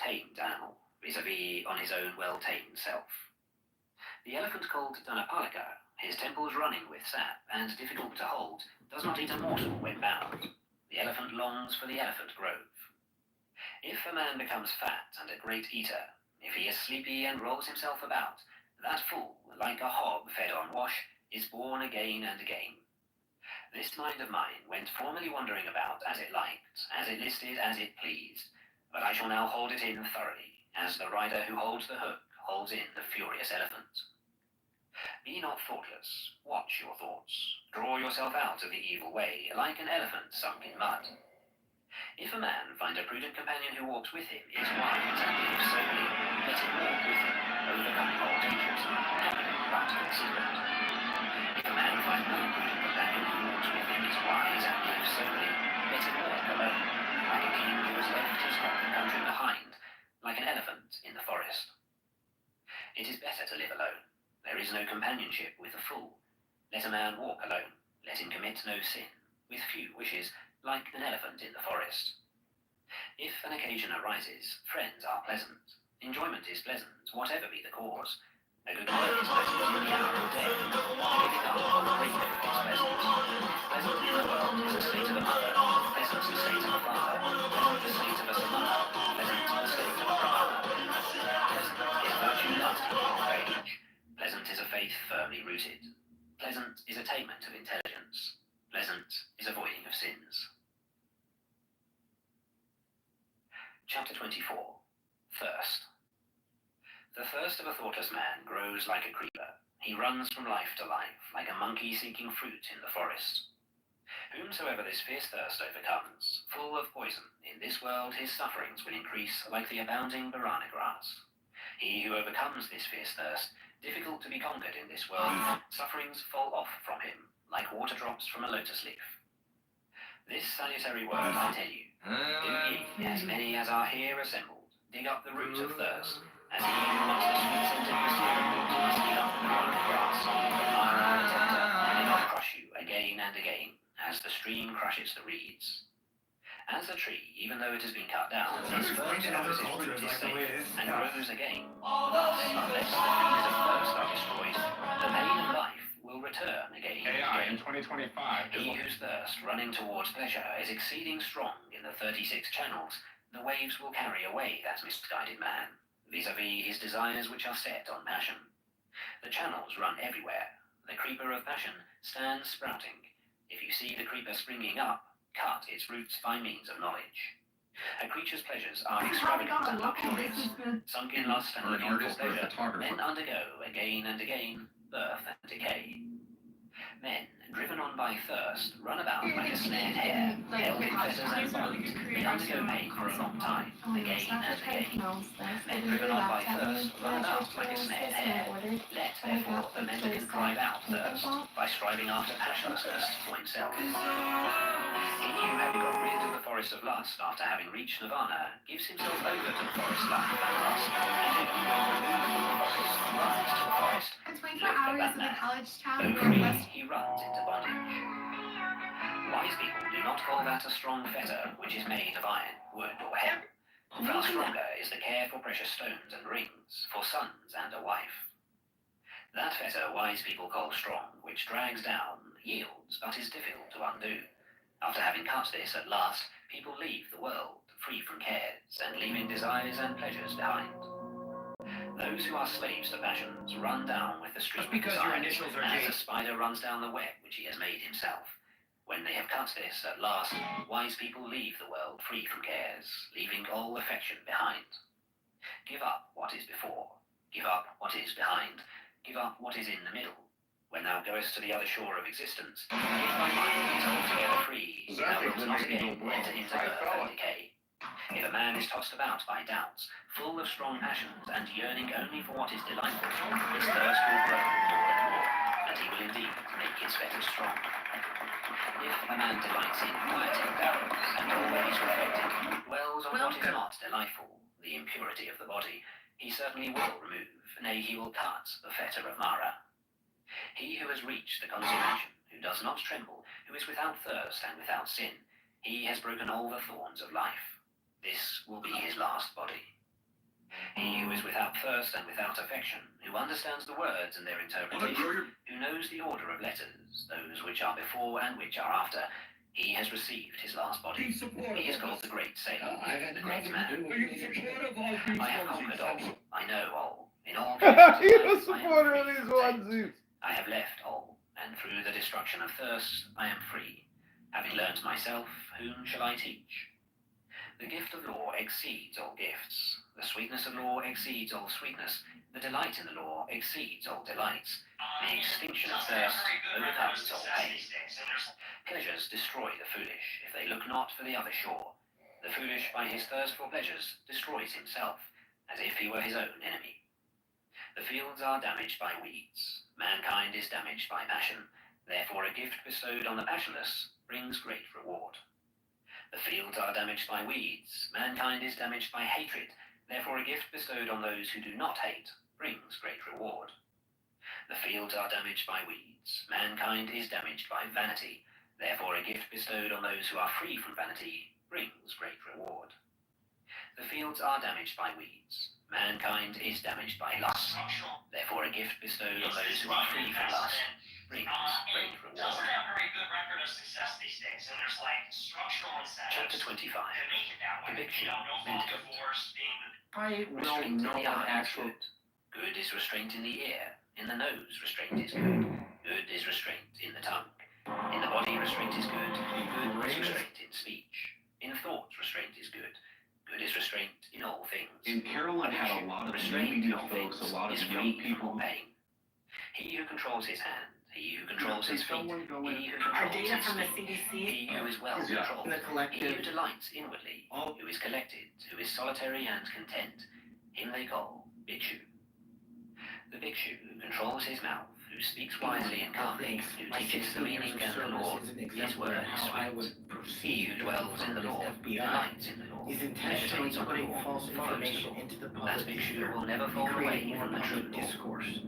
tamed animal, vis-a-vis on his own well-tamed self. The elephant called Dhanapalika, his temples running with sap and difficult to hold, does not eat a morsel when bound. The elephant longs for the elephant grove. If a man becomes fat and a great eater, if he is sleepy and rolls himself about, that fool, like a hog fed on wash, is born again and again. This mind of mine went formerly wandering about as it liked, as it listed, as it pleased, but I shall now hold it in thoroughly, as the rider who holds the hook holds in the furious elephant. Be not thoughtless, watch your thoughts, draw yourself out of the evil way, like an elephant sunk in mud. If a man find a prudent companion who walks with him, is wise and lives soberly, let him walk with him, overcoming all dangers, but considerate. If a man find no prudent companion who walks with him is wise and lives soberly, let him walk alone, like a king who has left his home and country behind, like an elephant in the forest. It is better to live alone. There is no companionship with a fool. Let a man walk alone, let him commit no sin, with few wishes, like an elephant in the forest. If an occasion arises, friends are pleasant. Enjoyment is pleasant, whatever be the cause. A good word is pleasant in the hour of day. Giving up on the brink is pleasant. Pleasant in the world is the state of a mother, pleasant the state of a father, pleasant the state of a samana, pleasant the state of a brahmana. Pleasant is virtue lasting in old age. Pleasant is a faith firmly rooted. Pleasant is attainment of intelligence. Pleasant is avoiding of sins. Chapter 24. Thirst. The thirst of a thoughtless man grows like a creeper. He runs from life to life, like a monkey seeking fruit in the forest. Whomsoever this fierce thirst overcomes, full of poison, in this world his sufferings will increase like the abounding banana grass. He who overcomes this fierce thirst, difficult to be conquered in this world, sufferings fall off from him, like water drops from a lotus leaf. This salutary word I tell you, do ye, as many as are here assembled, dig up the root of thirst, as he who wants the sweet-scented mysterious root must dig up the banana grass, the fire and the tempter, and it will crush you again and again, as the stream crushes the reeds. As a tree, even though it has been cut down, is firm because its root is safe, and grows again. Thus, unless the feelings of thirst are destroyed, the pain of life will return again. AI in 2025. He whose thirst, running towards pleasure, is exceeding strong in the 36 channels, the waves will carry away that misguided man, vis-a-vis his desires which are set on passion. The channels run everywhere. The creeper of passion stands sprouting. If you see the creeper springing up, cut its roots by means of knowledge. A creature's pleasures are extravagant and luxurious. Sunk in lust and looking for pleasure, men undergo, again and again, birth and decay. Men, driven on by thirst, run about like a snared hare, held in fetters and bonds. They undergo pain for a long time, again and again. Men driven on by thirst run about like a snared hare. Let, therefore, the mendicant drive out thirst, by striving after passionlessness for himself. He who, having got rid of the forest of lust after having reached nirvana, gives himself over to the forest life and lust, and who, removed from the forest, runs to the forest, In 24 hours of a college town, though free, he runs into bondage. Wise people do not call that a strong fetter which is made of iron, wood, or hemp. Far stronger is the care for precious stones and rings, for sons and a wife. That fetter wise people call strong, which drags down, yields, but is difficult to undo. After having cut this at last, people leave the world, free from cares, and leaving desires and pleasures behind. Those who are slaves to passions run down with the stream of desires, as a spider runs down the web which he has made himself. When they have cut this at last, wise people leave the world free from cares, leaving all affection behind. Give up what is before, give up what is behind, give up what is in the middle. When thou goest to the other shore of existence, if thy mind is altogether free, thou wilt not again enter into birth and decay. If a man is tossed about by doubts, full of strong passions, and yearning only for what is delightful, his thirst will grow more and more, and he will indeed make his fetters strong. If a man delights in quieting doubts, and always reflecting, dwells on what is not delightful, the impurity of the body, he certainly will remove, nay, he will cut the fetter of Mara. He who has reached the consummation, who does not tremble, who is without thirst and without sin, he has broken all the thorns of life. This will be his last body. without thirst and without affection, who understands the words and their interpretation, who knows the order of letters, those which are before and which are after, he has received his last body. He is called the Great Saint, the Great Man. I have conquered all. I know all. In all He's a supporter of these onesies. I have left all, and through the destruction of thirst, I am free. Having learnt myself, whom shall I teach? The gift of law exceeds all gifts. The sweetness of law exceeds all sweetness. The delight in the law exceeds all delights. The extinction of thirst overcomes all pain. Pleasures destroy the foolish, if they look not for the other shore. The foolish, by his thirst for pleasures, destroys himself, as if he were his own enemy. The fields are damaged by weeds. Mankind is damaged by passion. Therefore a gift bestowed on the passionless brings great reward. The fields are damaged by weeds. Mankind is damaged by hatred. Therefore a gift bestowed on those who do not hate brings great reward. The fields are damaged by weeds. Mankind is damaged by vanity. Therefore a gift bestowed on those who are free from vanity brings great reward. The fields are damaged by weeds. Mankind is damaged by lust. Therefore a gift bestowed on those who are free from lust brings great reward. Doesn't have very good record of success these days, and there's like structural incentives Chapter 25. to make it that way. Conviction, No fault mendicant. divorce, being I Restraint will in the know eye is actual. good. Good is restraint in the ear. In the nose, restraint is good. Good is restraint in the tongue. In the body, restraint is good. Good is restraint in speech. In thought, restraint is good. Good is restraint in all things. And Carolyn had a lot of Restraint in all folks, things a lot of is young free people. from pain. He who controls his hand, he who controls his feet, he who Our controls data his from the speech, CDC, he who is well Yeah. controlled, The he who collective. delights inwardly, who is collected, who is solitary and content, him they call Bhikshu. The Bhikshu who controls his mouth, who speaks wisely and calmly, who teaches the meaning and the law, his word is sweet. He who dwells in the law, delights in the law, is intentionally meditates on the putting law, false follows the information law. into the That public Bhikshu sphere will never and fall away creating from the true public law. discourse.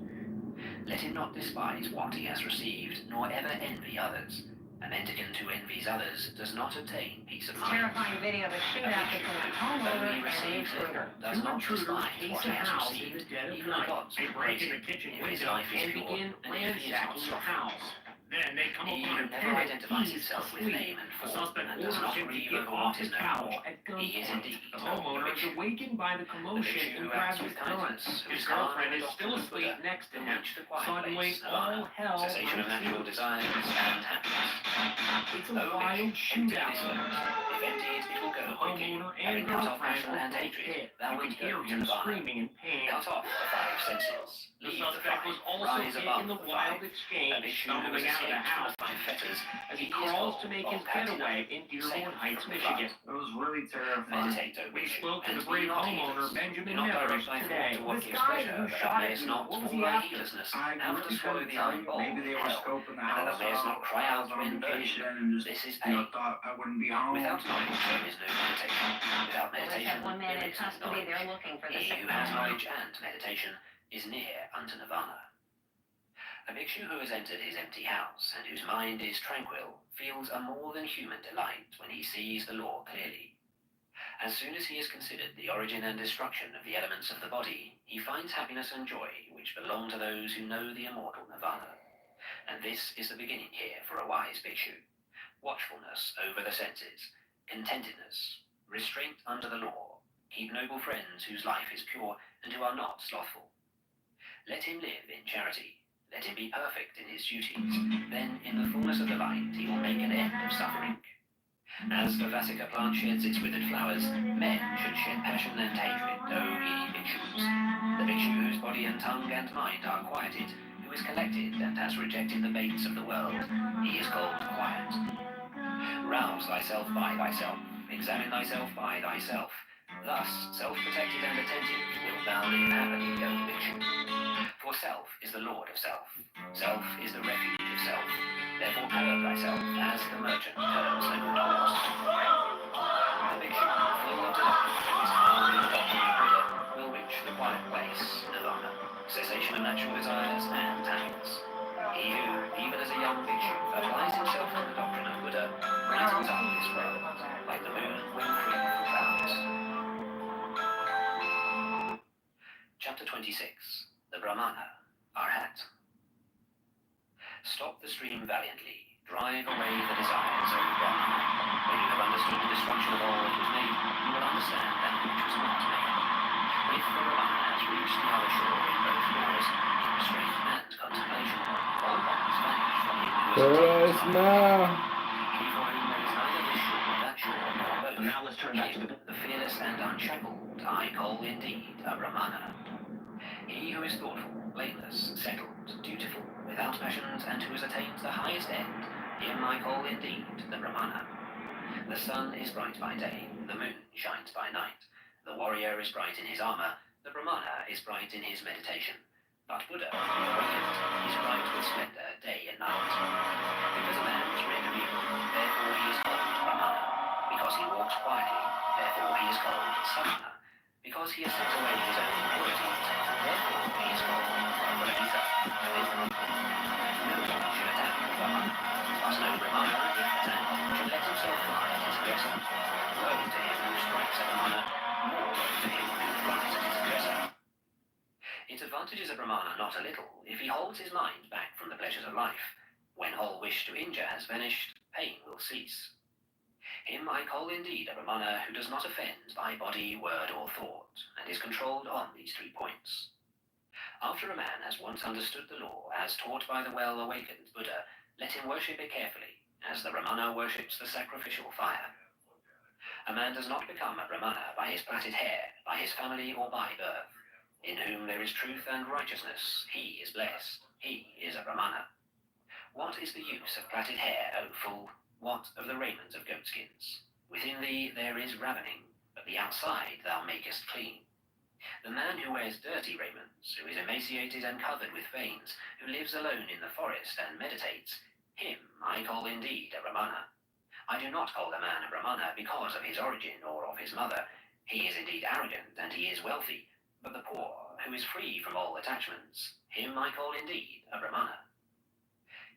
Let him not despise what he has received, nor ever envy others. A mendicant who envies others does not obtain peace of mind. terrifying video of a A shootout Bhikshu between a who homeowner only and a receives little intruder. does Two not intruders despise case what a he has house in received. the dead of Even the night. gods They will break praise in the him kitchen if his window life is and pure, begin and if he is not ransacking the suffering. house. Then they come He upon who a never tenant, identifies he's himself with asleep. name and The form, suspect and does orders not him to grieve get over off what the is no couch more, at he is gunpoint. indeed The a homeowner is Bhikshu. awakened by the The commotion Bhikshu and who grabs acts his with gun. kindness, who His is calm girlfriend and is still doctrine of asleep Buddha, next to will him. reach the quiet Suddenly, place, all nirvana, hell cessation of natural breaks loose. desires and happiness. It's a O wild Bhikshu, empty shootout. this load. If emptied, it will go The quickly. homeowner and Having cut off girlfriend passion are and both hatred, dead. thou You wilt can hear go to him nirvana. screaming in pain. Cut off the five senses. The Leave the suspect was five. also Rise taken above the the wild five. A exchange, Bhikshu who has stumbling out of the escaped from house the five fetters, as he he is crawls called to make his Bhaktana, getaway in Dearborn safe Heights, from the Michigan. It was really terrifying. Meditate, O We Bhikshu, spoke to and the be brave not homeowner, heedless. Benjamin Do not Nevers, direct thy today. thought to what This gives guy pleasure, who that thou shot mayest you, not what was fall he by after? heedlessness, I have to really swallow couldn't the tell iron you. bowl, Maybe they were hell, scoping the and that house thou mayest not out. cry I out was on when burning. vacation and just, This is you know, pain. thought I wouldn't be home. Without knowledge there is no meditation. Without Let's meditation have one man there in is no custody. knowledge. They're looking for the He second who has one. knowledge and meditation is near unto nirvana. A Bhikshu who has entered his empty house and whose mind is tranquil feels a more than human delight when he sees the law clearly. As soon as he has considered the origin and destruction of the elements of the body, he finds happiness and joy which belong to those who know the immortal nirvana. And this is the beginning here for a wise Bhikshu. Watchfulness over the senses, contentedness, restraint under the law, keep noble friends whose life is pure and who are not slothful. Let him live in charity, let him be perfect in his duties, then in the fullness of the light he will make an end of suffering. As the Vasika plant sheds its withered flowers, men should shed passion and hatred, O ye Bhikshus. The Bhikshu whose body and tongue and mind are quieted, who is collected and has rejected the baits of the world, he is called quiet. Rouse thyself by thyself, examine thyself by thyself. Thus, self-protected and attentive, wilt thou live happily, O Bhikshu. For self is the lord of self. Self is the refuge of self. Therefore curb thyself, as the merchant curbs the good horse. The Bhikshu, full of delight, who is calm in the doctrine of Buddha, will reach the quiet place, nirvana, cessation of natural desires and happiness. He who, even as a young Bhikshu, applies himself to the doctrine of Buddha, brightens up this world, like the moon when free from clouds. Chapter 26. The Brahmana, Arhat. Stop the stream valiantly. Drive away the desires, O Brahmana. When you have understood the destruction of all that was made, you will understand that which was not made. If the Brahmana has reached the other shore in both laws, in restraint and contemplation, all bonds vanish from him who has attained Yes, some. now. He for whom there is neither this shore, that shore, nor both. Now let's turn back to The fearless and unshackled, I call indeed a Brahmana. He who is thoughtful, blameless, settled, dutiful, without passions, and who has attained the highest end, him I call indeed the Brahmana. The sun is bright by day, the moon shines by night. The warrior is bright in his armor, the Brahmana is bright in his meditation. But Buddha, the awakened, is bright with splendor day and night. Because a man is red real, therefore he is called Brahmana. Because he walks quietly, therefore he is called Samana. Because he has sent away his own impurities, therefore he is called Brahmana. No one should attack the Brahmana, but no Brahmana, if attacked, should let himself fly at his aggressor. Woe to him who strikes a Brahmana, more woe to him who flies at his aggressor. It advantages a Brahmana not a little if he holds his mind back from the pleasures of life. When all wish to injure has vanished, pain will cease. Him I call indeed a Brahmana who does not offend by body, word, or thought, and is controlled on these 3 points. After a man has once understood the law as taught by the well-awakened Buddha, let him worship it carefully, as the Brahmana worships the sacrificial fire. A man does not become a Brahmana by his plaited hair, by his family, or by birth. In whom there is truth and righteousness, he is blessed, he is a Brahmana. What is the use of plaited hair, O fool? What of the raiment of goatskins? Within thee there is ravening, but the outside thou makest clean. The man who wears dirty raiments, who is emaciated and covered with veins, who lives alone in the forest and meditates, him I call indeed a Brahmana. I do not call the man a Brahmana because of his origin or of his mother. He is indeed arrogant and he is wealthy, but the poor, who is free from all attachments, him I call indeed a Brahmana.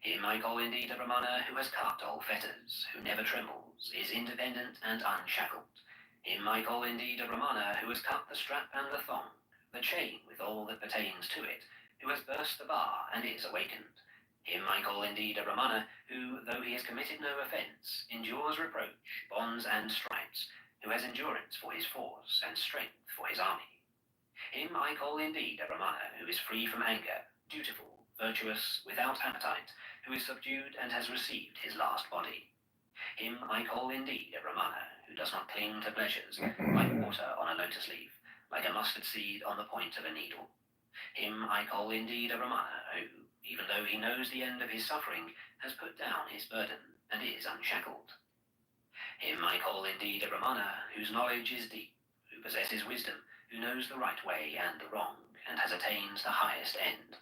Him I call indeed a Brahmana who has cut all fetters, who never trembles, is independent and unshackled. Him I call indeed a Brahmana who has cut the strap and the thong, the chain with all that pertains to it, who has burst the bar and is awakened. Him I call indeed a Brahmana who, though he has committed no offence, endures reproach, bonds and stripes, who has endurance for his force and strength for his army. Him I call indeed a Brahmana who is free from anger, dutiful, virtuous, without appetite, who is subdued and has received his last body. Him I call indeed a Brahmana who does not cling to pleasures, like water on a lotus leaf, like a mustard seed on the point of a needle. Him I call indeed a Brahmana who, even though he knows the end of his suffering, has put down his burden and is unshackled. Him I call indeed a Brahmana whose knowledge is deep, who possesses wisdom, who knows the right way and the wrong, and has attained the highest end.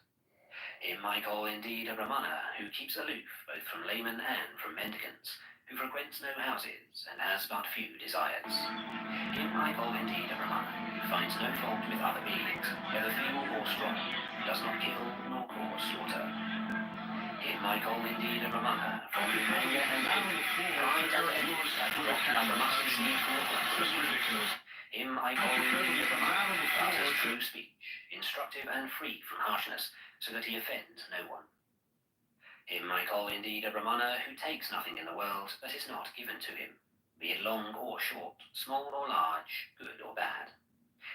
Him I call indeed a Brahmana who keeps aloof both from laymen and from mendicants, who frequents no houses and has but few desires. Him I call indeed a Brahmana who finds no fault with other beings, whether feeble or strong, who does not kill nor cause slaughter. Him I call indeed a Brahmana from whom anger and hatred, pride and envy have dropped like a mustard seed from the plant. Him I call indeed a Brahmana who utters true speech, instructive and free from harshness, so that he offends no one. Him I call indeed a Brahmana who takes nothing in the world that is not given to him, be it long or short, small or large, good or bad.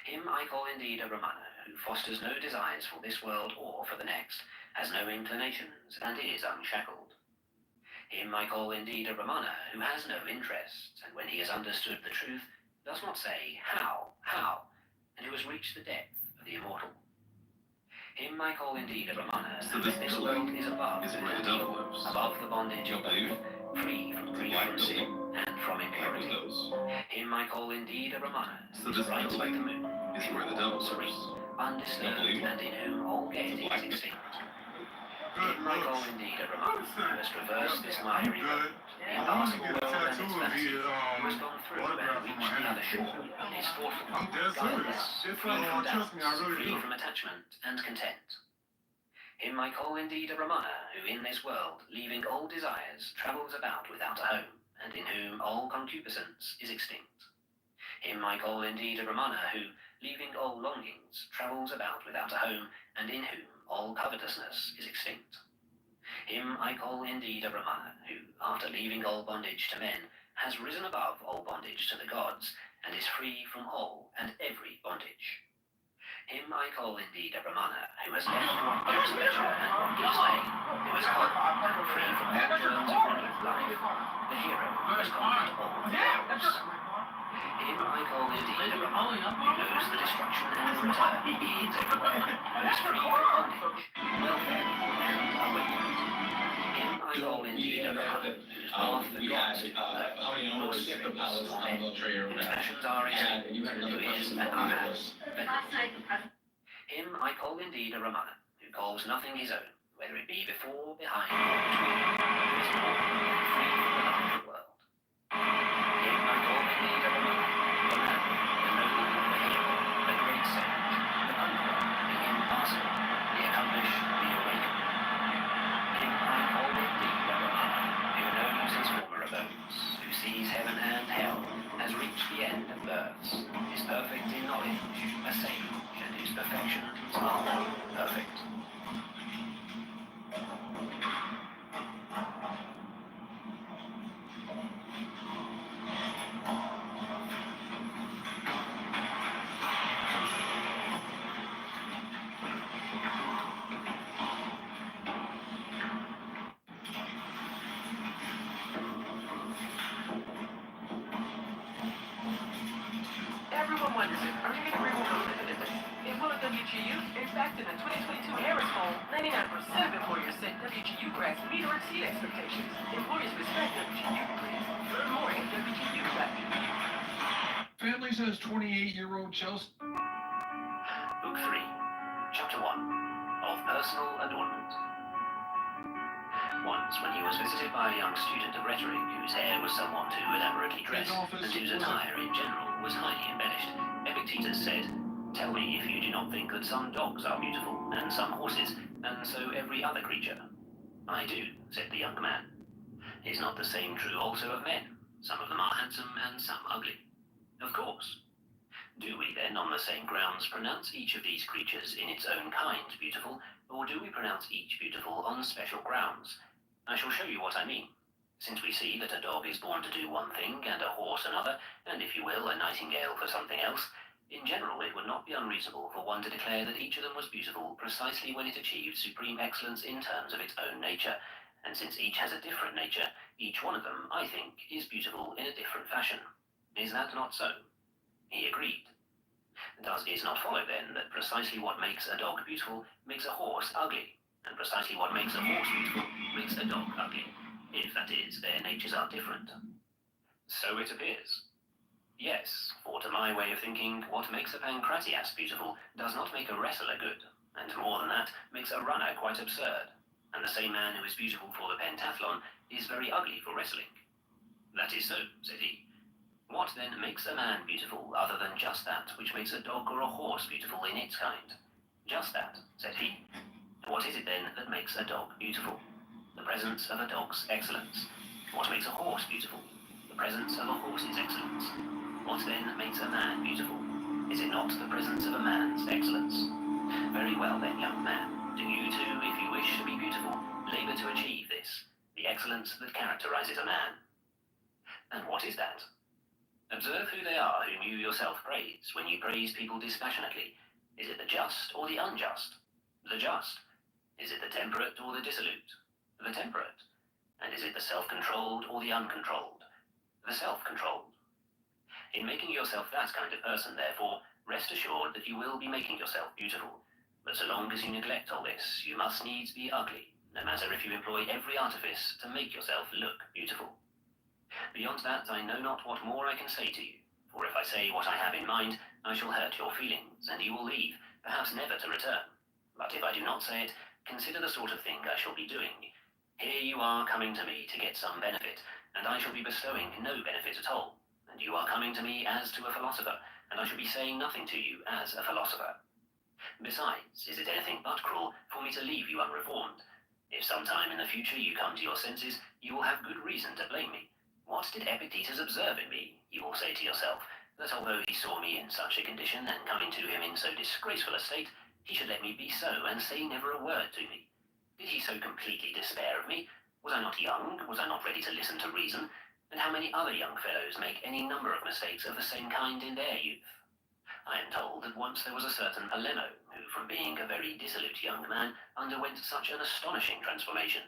Him I call indeed a Brahmana who fosters no desires for this world or for the next, has no inclinations, and is unshackled. Him I call indeed a Brahmana who has no interest, and when he has understood the truth, does not say, how, and who has reached the depth of the immortal. Him I call indeed a Brahmana, So who in this world is above is good where and the devil evil, lives. above the bondage of both, free from grief White and sin, and from Like impurity. windows. Him I call indeed a Brahmana, So who this is bright like the building moon, is pure, where the devil serene, lives. undisturbed, believe me? and in whom all It's a gaiety black is extinct. Good Him I call looks. indeed a Brahmana, who has traversed this I'm miry road, good. the I want to impassable get a world and its tattoo of fancy, his who has gone through and autograph on reached my the hand. other shore, and is thoughtful, I'm dead serious. guileless, It's free from trust me, I doubts, really free do. from attachment, and content. Him I call indeed a Brahmana, who in this world, leaving all desires, travels about without a home, and in whom all concupiscence is extinct. Him I call indeed a Brahmana, who, leaving all longings, travels about without a home, and in whom all covetousness is extinct. Him I call indeed a Brahmana, who, after leaving all bondage to men, has risen above all bondage to the gods, and is free from all and every bondage. Him I call indeed a Brahmana, who has left what gives pleasure and what gives pain, who has gone and free from all germs of running life, the hero who has conquered all the worlds. Him I call indeed a Brahmana, who knows the destruction and return he is everywhere, who is free from bondage, well-fed and awakened. Him I call indeed a Brahmana, whose path the gods do not know, nor spirits nor men, whose passions are his, who is an Arhat. Him I call indeed a Ramana, who calls nothing his own, whether it be before, behind, or between, who is more and free from the life of the world. Him I call indeed a Ramana, the man, the noble, the hero, the great sage, the conqueror, the impartial, the accomplished, the awakened. Him I call indeed a Ramana, who knows his former abodes, who sees heaven and hell, has reached the end of births, is perfect in knowledge, a sage, and whose perfections are perfect. Everyone wonders if earning a degree will come definitively. In one of WGU, in fact, in the 2022 Harris poll, 99% of employers said WGU grads meet or exceed expectations. Employers respect WGU degrees. Learn more at WGU.edu. Family says 28-year-old Chelsea. Book 3, Chapter 1, of Personal Adornment. Once, when he was visited by a young student of rhetoric whose hair was somewhat too elaborately dressed, and whose attire in general was highly embellished, Epictetus said, "Tell me if you do not think that some dogs are beautiful, and some horses, and so every other creature." "I do," said the young man. "Is not the same true also of men? Some of them are handsome, and some ugly." "Of course." "Do we then, on the same grounds, pronounce each of these creatures in its own kind beautiful, or do we pronounce each beautiful on special grounds? I shall show you what I mean. Since we see that a dog is born to do one thing, and a horse another, and, if you will, a nightingale for something else, in general it would not be unreasonable for one to declare that each of them was beautiful precisely when it achieved supreme excellence in terms of its own nature, and since each has a different nature, each one of them, I think, is beautiful in a different fashion. Is that not so?" He agreed. "Does it not follow, then, that precisely what makes a dog beautiful makes a horse ugly, and precisely what makes a horse beautiful makes a dog ugly, if, that is, their natures are different?" "So it appears." "Yes, for to my way of thinking, what makes a Pancratias beautiful does not make a wrestler good, and more than that, makes a runner quite absurd, and the same man who is beautiful for the pentathlon is very ugly for wrestling." "That is so," said he. "What then makes a man beautiful other than just that which makes a dog or a horse beautiful in its kind?" "Just that," said he. "What is it then that makes a dog beautiful?" "The presence of a dog's excellence." "What makes a horse beautiful?" "The presence of a horse's excellence." "What then makes a man beautiful? Is it not the presence of a man's excellence?" "Very well then, young man, do you too, if you wish to be beautiful, labor to achieve this, the excellence that characterizes a man." "And what is that?" "Observe who they are whom you yourself praise, when you praise people dispassionately. Is it the just or the unjust? The just. Is it the temperate or the dissolute? The temperate. And is it the self-controlled or the uncontrolled? The self-controlled. In making yourself that kind of person, therefore, rest assured that you will be making yourself beautiful. But so long as you neglect all this, you must needs be ugly, no matter if you employ every artifice to make yourself look beautiful. Beyond that, I know not what more I can say to you, for if I say what I have in mind, I shall hurt your feelings, and you will leave, perhaps never to return. But if I do not say it, consider the sort of thing I shall be doing. Here you are coming to me to get some benefit, and I shall be bestowing no benefit at all. And you are coming to me as to a philosopher, and I shall be saying nothing to you as a philosopher. Besides, is it anything but cruel for me to leave you unreformed? If some time in the future you come to your senses, you will have good reason to blame me. What did Epictetus observe in me, you will say to yourself, that although he saw me in such a condition and coming to him in so disgraceful a state, he should let me be so and say never a word to me. Did he so completely despair of me? Was I not young? Was I not ready to listen to reason? And how many other young fellows make any number of mistakes of the same kind in their youth? I am told that once there was a certain Palermo who, from being a very dissolute young man, underwent such an astonishing transformation.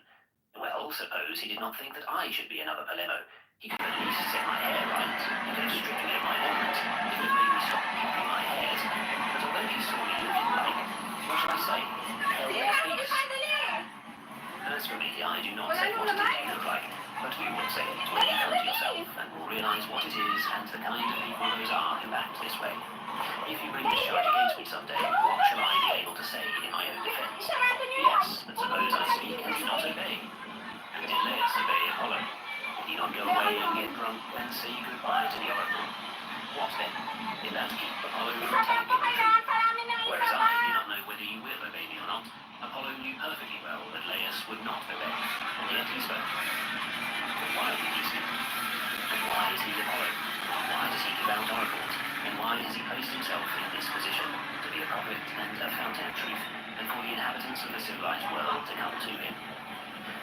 Well, suppose he did not think that I should be another Palermo. He could at least set my hair right. He could have stripped me of my ornaments. He could have made me stop keeping my hairs. But although he saw me looking like, what shall I say? Hell speaks. As for me, I do not say what it is you look like, but you will say it when you come to yourself and will realize what it is and the kind of people those are who act this way. If you bring this charge against me someday, what shall I be able to say in my own defense? Yes, but suppose I speak and do not obey. And did Laius obey Apollo? Did he not go away and get drunk and say goodbye to the oracle? What then? Did that keep Apollo from telling him the truth? Whereas I do not know whether you will obey me or not. Apollo knew perfectly well that Laius would not obey, and yet he spoke. But why did he speak? And why is he Apollo? Why does he give out oracles? And why has he placed himself in this position to be a prophet and a fountain of truth, and for the inhabitants of the civilized world to come to him?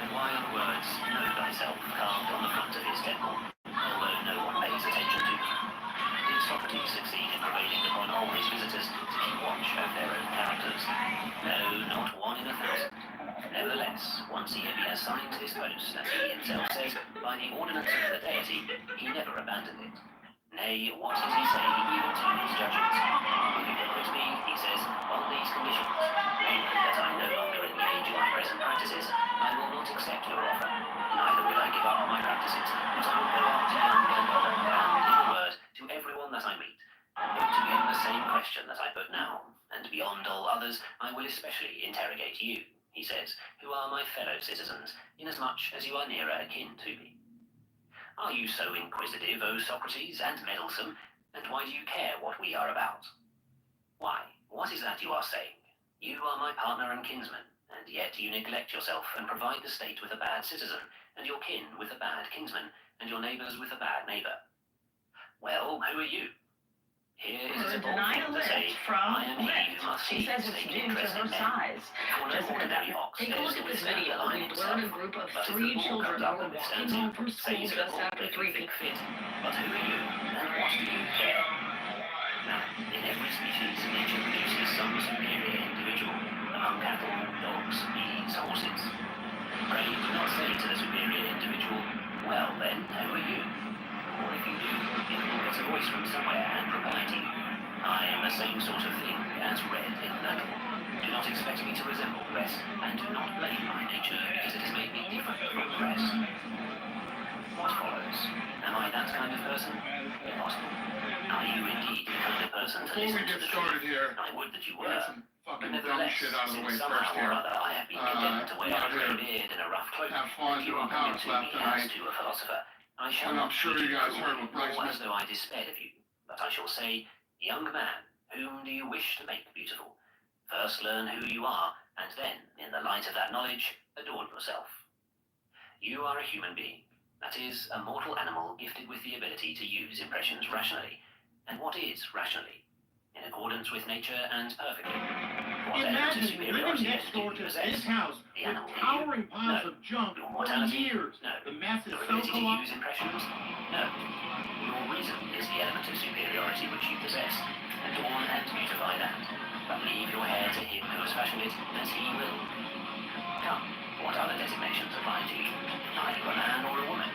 And why are the words, "Know thyself," carved on the front of his temple, although no one pays attention to them? Did Socrates succeed in prevailing upon all his visitors to keep watch over their own characters? No, not one in 1,000. Nevertheless, once he had been assigned this post, as he himself says, by the ordinance of the deity, he never abandoned it. Nay, what does he say even to his judges? If you will quit me, he says, on these conditions, namely, that I no longer engage in my present practices, I will not accept your offer. Neither will I give up my practices, but I will go out to young and old, and, in a word, to everyone that I meet, put to him the same question that I put now, and beyond all others, I will especially interrogate you, he says, who are my fellow citizens, inasmuch as you are nearer akin to me. Are you so inquisitive, O Socrates, and meddlesome, and why do you care what we are about? Why, what is that you are saying? You are my partner and kinsman, and yet you neglect yourself and provide the state with a bad citizen, and your kin with a bad kinsman, and your neighbors with a bad neighbor. Well, who are you? Here is a simple thing to say, I am he who must She seek says it's state due to interest her in men. size. For no Doesn't ordinary it? ox Take a dares look to at this withstand video. the lion We've learned a itself. group of But if 3 the bull children comes up were and walking withstands home him, from say school to the just bull, after if 3 you think fit. But who are you, and what do you care? Now, in every species, nature produces some superior individual, among cattle, dogs, bees, horses. Pray do not say to the superior individual, well then, who are you? Or if you do, it will get a voice from somewhere and reply to you, I am the same sort of thing as red in metal. Do not expect me to resemble the rest, and do not blame my nature because it has made me different from the rest. What follows? Am I that kind of person? Impossible. Are you indeed the kind of person to Before we listen to get the started truth? here, I would that you get were. some But fucking dumb nevertheless, shit out of the way since first somehow or here. other I have been condemned to wear a not grey here. beard and a rough cloak, Have fun and you doing are coming power to slap me tonight. as to a philosopher, I shall And I'm not sure treat you guys cruelly, heard what Bryce nor was- as though I despaired of you, but I shall say, young man, whom do you wish to make beautiful? First learn who you are, and then, in the light of that knowledge, adorn yourself. You are a human being, that is, a mortal animal gifted with the ability to use impressions rationally. And what is rationally? In accordance with nature and perfectly. What element of Imagine living superiority next do door you to possess? this house The with animal in you? towering piles No. of junk Your for mortality? years. No. The mess is Your so ability to corrupt. use impressions? No. Your reason is the element of superiority which you possess. Adorn and beautify that. But leave your hair to him who has fashioned it, as he will. Come, what other designations apply to you? Are you a man or a woman?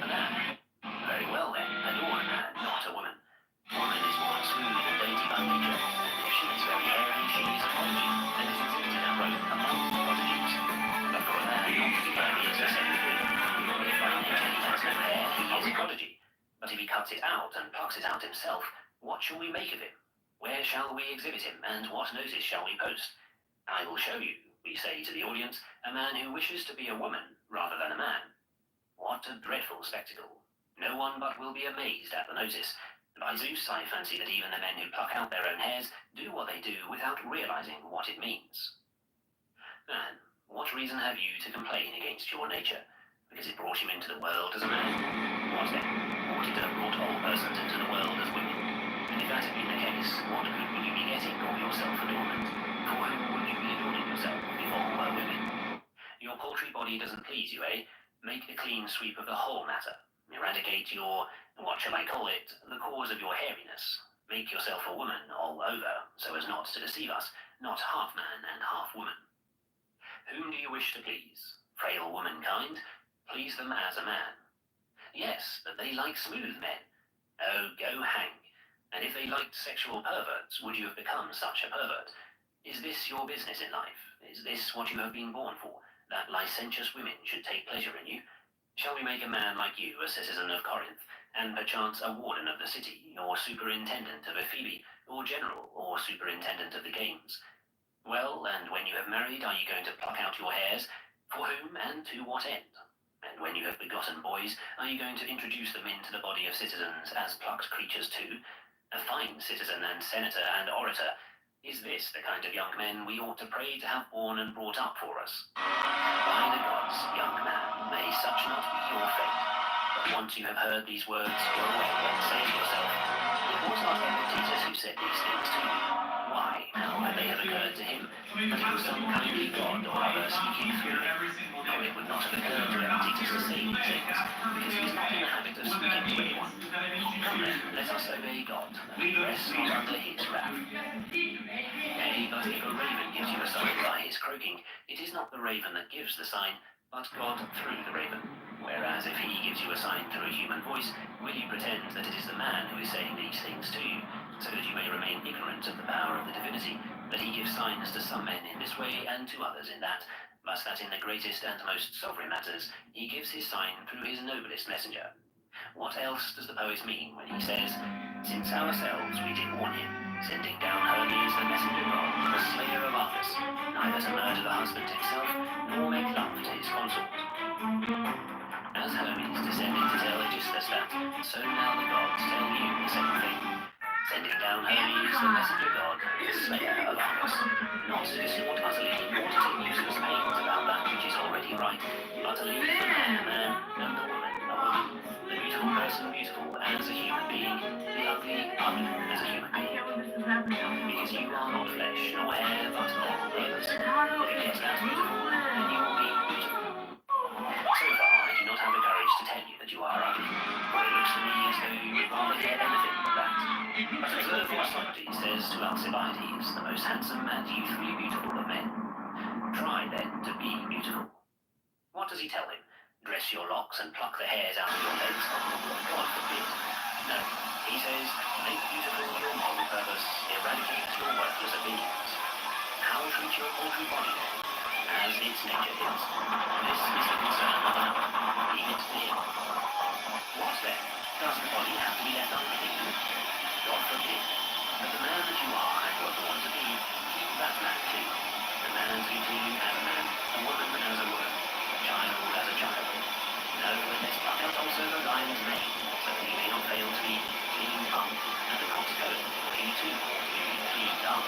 A man. Very well then, adorn a man, not a woman. Woman is more smooth and dainty by nature, and if she is very hairy, she is a prodigy, and is exhibited and wrote among prodigies. But for a man not to be hairy is the same thing. If by nature he has no hair, he is a prodigy. But if he cuts it out and plucks it out himself, what shall we make of him? Where shall we exhibit him, and what notice shall we post? I will show you, we say to the audience, a man who wishes to be a woman rather than a man. What a dreadful spectacle. No one but will be amazed at the notice. By Zeus, I fancy that even the men who pluck out their own hairs do what they do without realizing what it means. Man, what reason have you to complain against your nature? Because it brought you into the world as a man? What then? thought it had brought all persons into the world as women. And if that had been the case, what good would you be getting of your self-adornment? For whom would you be adorning yourself if all were women? Your paltry body doesn't please you, eh? Make a clean sweep of the whole matter. Eradicate your, what shall I call it, the cause of your hairiness. Make yourself a woman all over, so as not to deceive us, not half man and half woman. Whom do you wish to please? Frail womankind? Please them as a man. Yes, but they like smooth men. Oh, go hang. And if they liked sexual perverts, would you have become such a pervert? Is this your business in life? Is this what you have been born for, that licentious women should take pleasure in you? Shall we make a man like you a citizen of Corinth, and perchance a warden of the city, or superintendent of Ephebi, or general, or superintendent of the games? Well, and when you have married, are you going to pluck out your hairs? For whom and to what end? And when you have begotten boys, are you going to introduce them into the body of citizens as plucked creatures too? A fine citizen and senator and orator. Is this the kind of young men we ought to pray to have born and brought up for us? By the gods, young man, may such not be your fate. But once you have heard these words, go away and say to yourself, it was not Epictetus who said these things to you. Why, how had they have occurred to him? But it was some kindly god or other speaking through him. No, it would not have occurred to Epictetus to say these things, because he is not in the habit of speaking to anyone. Come then, let us obey God, and rest not under his wrath. Nay, but if a raven gives you a sign by his croaking, it is not the raven that gives the sign, but God through the raven. Whereas if he gives you a sign through a human voice, will you pretend that it is the man who is saying these things to you, so that you may remain ignorant of the power of the divinity, that he gives signs to some men in this way and to others in that, but that in the greatest and most sovereign matters he gives his sign through his noblest messenger? What else does the poet mean when he says, since ourselves we did warn him, sending down Hermes the messenger god, the slayer of Argus, neither to murder the husband himself, nor make love to his consort? As Hermes descended to tell Aegisthus that, so now the gods tell you the same thing. Sending down Hermes the messenger god, the slayer of Argus, not to distort utterly, nor to take useless pains about that which is already right, but to leave the man a man, and the woman a woman, the beautiful person beautiful as a human being, the ugly ugly as a human being. Because you are not flesh nor hair, but all purpose. If you get that beautiful, then you will be beautiful. So far, I do not have the courage to tell you that you are ugly, for it looks to me as though you would rather hear anything than that. But observe what Socrates says to Alcibiades, the most handsome and youthfully beautiful of men. Try, then, to be beautiful. What does he tell him? Dress your locks and pluck the hairs out of your legs? God forbid. No, he says, make beautiful your moral purpose, eradicate your worthless opinions. How treat your paltry body, then? As its nature is. This is the concern of another. Leave it to him. What then? Does the body have to be left unclean? God forbid. But the man that you are and were born to be, keep that man too. The man to be clean as a man, a woman as a woman, a child as a child. No, but let's pluck out also the lion's mane, so that he may not fail to be cleaned up, and the cock's coat, for he too ought to be cleaned up.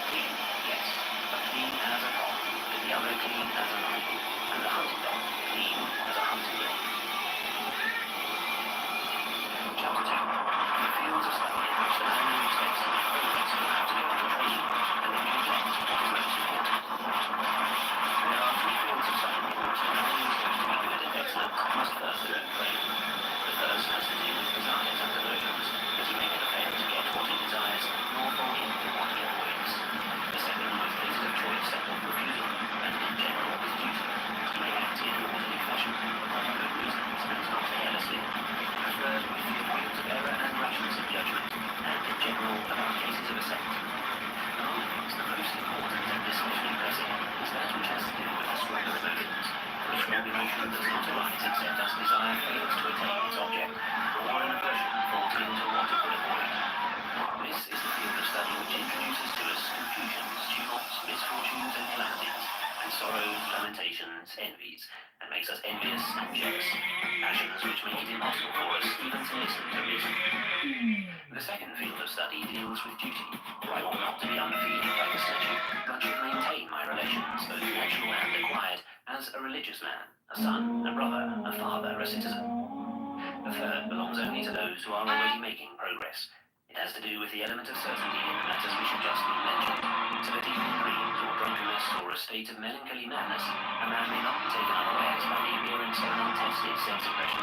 Clean, yes, but clean as a cock, with the other clean as a lion, and the hunting dog clean as a hunting dog. Chapter 2. The fields of study in which the man who expects to be progress will have to go under training, and then you neglect what is most important. There are three fields of study in which the man who is going to be good and excellent must first learn training. The first has to do with desires and aversions, that he may never fail to get what he desires, nor fall into what he avoids. The second with cases of choice and of refusal, and in general with duty, that he may act in an orderly fashion, upon good reasons, and not carelessly. The third with the avoidance of error and rashness of judgment, and in general about cases of assent. Among these, the most important and especially pressing is that which has to do with the stronger emotions. For a strong emotion does not arise except as desire fails to attain its object, or an aversion falls into what it would avoid. This is the field of study which introduces to us confusions, tumults, misfortunes and calamities, and sorrows, lamentations, envies, and makes us envious and jealous, passions which make it impossible for us even to listen to reason. The second field of study deals with duty, for I ought not to be unfeeling like a statue, but should maintain my relations, both natural and acquired, as a religious man, a son, a brother, a father, a citizen. The third belongs only to those who are already making progress. It has to do with the element of certainty in the matters which have just been mentioned. So that even in dreams or drunkenness or a state of melancholy madness, a man may not be taken unawares by the appearance of an untested sense impression.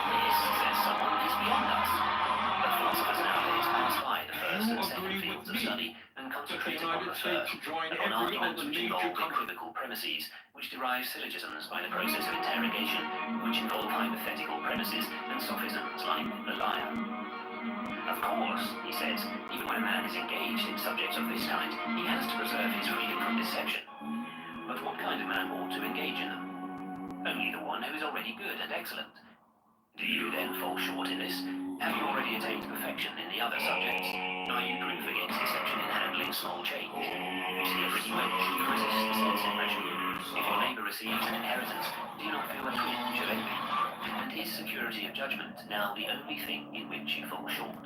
This, says someone, is beyond us. But philosophers nowadays pass by the first and second fields of study and concentrate upon the third, upon arguments which involve equivocal premises, which derive syllogisms by the process of interrogation, which involve hypothetical premises and sophisms like the liar. Of course, he says, even when a man is engaged in subjects of this kind, he has to preserve his freedom from deception. But what kind of man ought to engage in them? Only the one who is already good and excellent. Do you then fall short in this? Have you already attained perfection in the other subjects? Are you proof against deception in handling small change? You see a pretty wench, you resist the sense impression. If your neighbour receives an inheritance, do you not feel a twinge of envy? And is security of judgment now the only thing in which you fall short?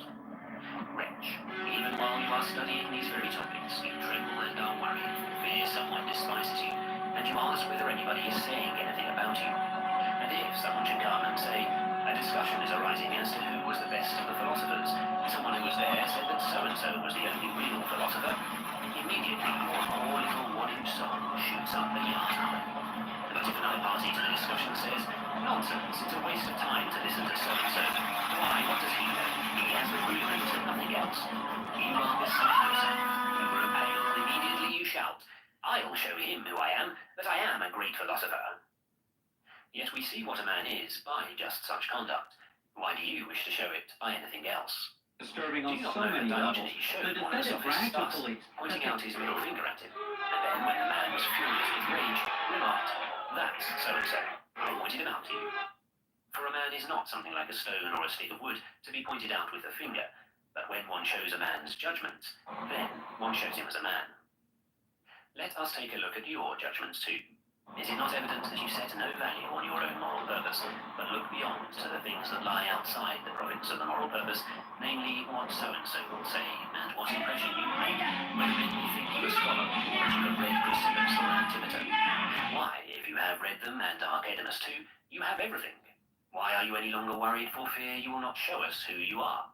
Wretch, even while you are studying these very topics, you tremble and are worried for fear someone despises you, and you ask whether anybody is saying anything about you. And if someone should come and say, a discussion is arising as to who was the best of the philosophers, someone who was there said that so-and-so was the only real philosopher, immediately your poor little one-inch soul shoots up the yarn. But if another party to the discussion says, nonsense, it's a waste of time to listen to so-and-so, why, what does he know? He has the rudiments and nothing else. You are beside yourself. You grow pale, immediately you shout, I'll show him who I am, that I am a great philosopher. Yet we see what a man is by just such conduct. Why do you wish to show it by anything else? Disturbing Do on you not so know that many levels. Diogenes The showed one of the defendant sophists bragged to thus, police. pointing out his middle finger at him, and then when the man was furious with rage, remarked, that's so-and-so. I pointed him out to you. For a man is not something like a stone or a stick of wood to be pointed out with a finger, but when one shows a man's judgment, then one shows him as a man. Let us take a look at your judgments too. Is it not evident that you set no value on your own moral purpose, but look beyond to the things that lie outside the province of the moral purpose, namely what so-and-so will say, and what impression you make, whether it be think you a scholar, or that you have read Chrysippus or Antipater? Why, if you have read them, and Arcadimus too, you have everything. Why are you any longer worried for fear you will not show us who you are?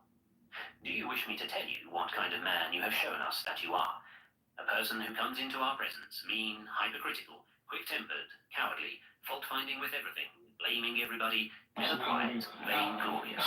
Do you wish me to tell you what kind of man you have shown us that you are? A person who comes into our presence, mean, hypercritical, quick-tempered, cowardly, fault-finding with everything, blaming everybody, never quiet, vain-glorious.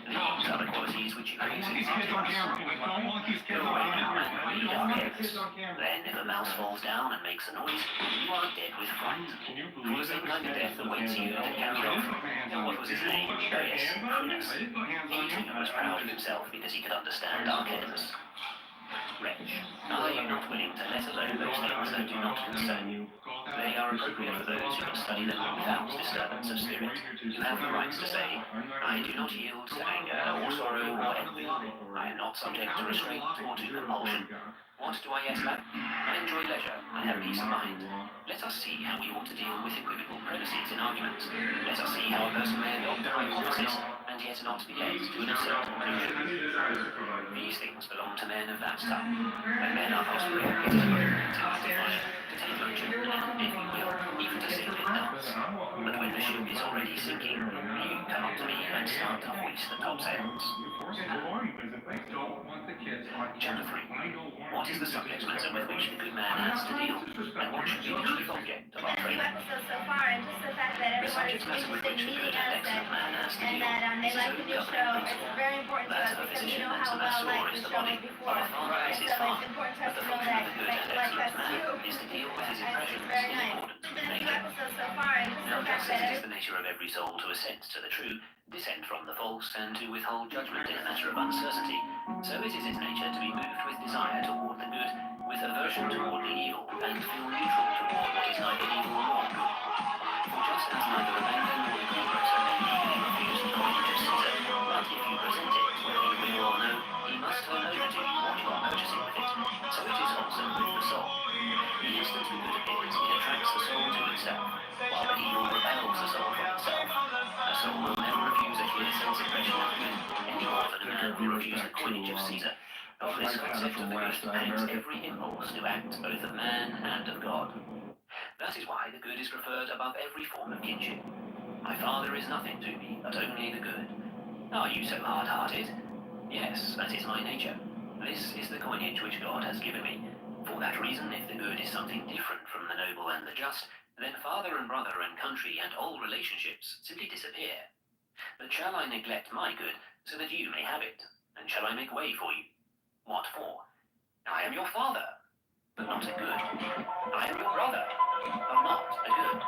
These are the qualities which you have These kids on camera. Don't want these kids Go on away now camera. and read Don't our want careless. these kids on camera. Then, if a mouse falls down and makes a noise, you are dead with fright. For the same kind of death awaits you and carried off. And what was his name? Oh yes, Prudence. I didn't put hands He on you. too was proud of himself because he could understand Arcadimus. Wretch, are you not willing to let alone those things that do not concern you? They are appropriate for those who can study them without disturbance of spirit. You have the right to say, I do not yield to anger or sorrow or envy. I am not subject to restraint or to compulsion. What do I yet lack? I enjoy leisure. I have peace of mind. Let us see how we ought to deal with equivocal premises in arguments. Let us see how a person may adopt a hypothesis and yet not be led to an absurd conclusion. These things belong to men of that type. When men are prospering, it is good to justify, to take luncheon, and, if you will, even to sing and dance. But when the ship is already sinking, you come up to me and start to hoist the topsails. Chapter 3. What is the subject matter with which the good man has to deal, and what should be the chief object of our training? Episodes so far, and just the fact that The everybody's subject matter with interested which in the good meeting and us excellent man has to and deal that they is like the his new own show. governing It's principle. very important to That us of a because we physician know and how a well masseur like is the the show body, was of before. a farmer is So his it's farm. important to But us the to know function that of the good they and like excellent us man too. is to deal with his And impressions it's very in nice. accordance It's with been a few nature. episodes so far, and just Now, the fact just as that it is the nature of every soul to assent to the true, dissent from the false, and to withhold judgment in a matter of uncertainty, so it is its nature to be moved with desire toward the good, with aversion toward the evil, and feel neutral toward what is neither evil nor good. For just as neither the banker nor the greengrocer may legally refuse the coinage of Caesar, but if you present it, whether he will or no, he must turn over to you what you are purchasing with it. So it is also with the soul. The instant the good appears, it attracts the soul to itself, while the evil repels the soul from itself. A soul will never refuse a clear sense impression of good, any more than a man will refuse the coinage of Caesar. Of this concept of the good hangs every impulse to act both of man and of God. That is why the good is preferred above every form of kinship. My father is nothing to me, but only the good. Are you so hard-hearted? Yes, that is my nature. This is the coinage which God has given me. For that reason, if the good is something different from the noble and the just, then father and brother and country and all relationships simply disappear. But shall I neglect my good so that you may have it? And shall I make way for you? What for? I am your father, but not a good. I am your brother, but not a good.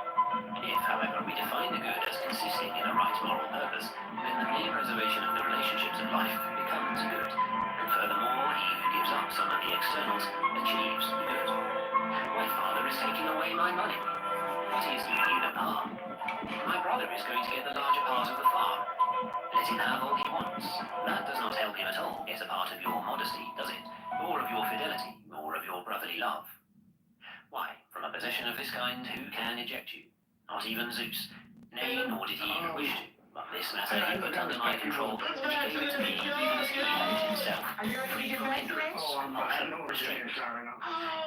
If, however, we define the good as consisting in a right moral purpose, then the mere preservation of the relationships of life becomes good. And furthermore, he who gives up some of the externals achieves the good. My father is taking away my money, but he is doing you no harm. My brother is going to get the larger part of the farm. Let him have all he wants. That does not help him at all get a part of your modesty, does it? Or of your fidelity, or of your brotherly love. Why, from a possession of this kind, who can eject you? Not even Zeus. Nay, nor did he even wish to. But this matter he put under my control, and he gave it to me even as he had it himself, free from hindrance, also restraint.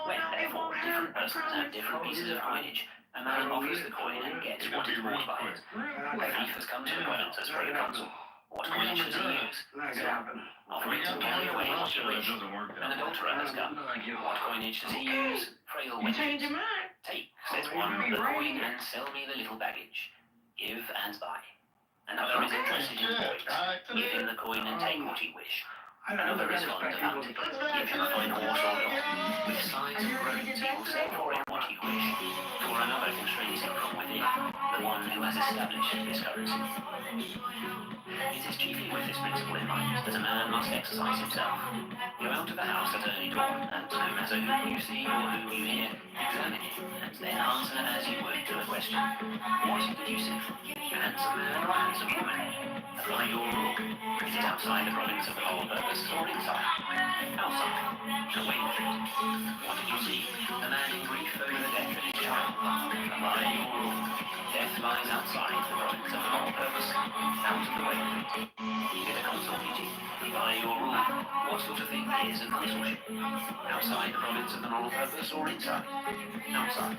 When, therefore, different persons have different pieces of coinage, a man offers the coin and gets what is bought by it. A thief has come to the province as proconsul. What coinage does he use? Offer it and carry away what you wish. An adulterer has come. What coinage does he use? Frail wenches. Take, says one, the coin and sell me the little baggage. Give and buy. Another is interested in boys. Give him the coin and take what you wish. Another is fond of hunting. Give him a fine horse or dog. With size and groans he will sell for him what you wish. For another constrains him from within, the one who has established this currency. It is chiefly with this principle in mind that a man must exercise himself. Go out of the house at early dawn, and no matter whom you see or whom you hear, examine him, and then answer as you would to a question. What did you see? A handsome man or a handsome woman? Apply your rule. Is it outside the province of the moral purpose or inside? Outside. Away with it. What did you see? A man in grief over the death of his child. Apply your rule. Death lies outside the province of the moral purpose. Out of the way with it. Is it a consort meeting? Apply your rule. What sort of thing is a consortship? Outside the province of the moral purpose or inside? Outside.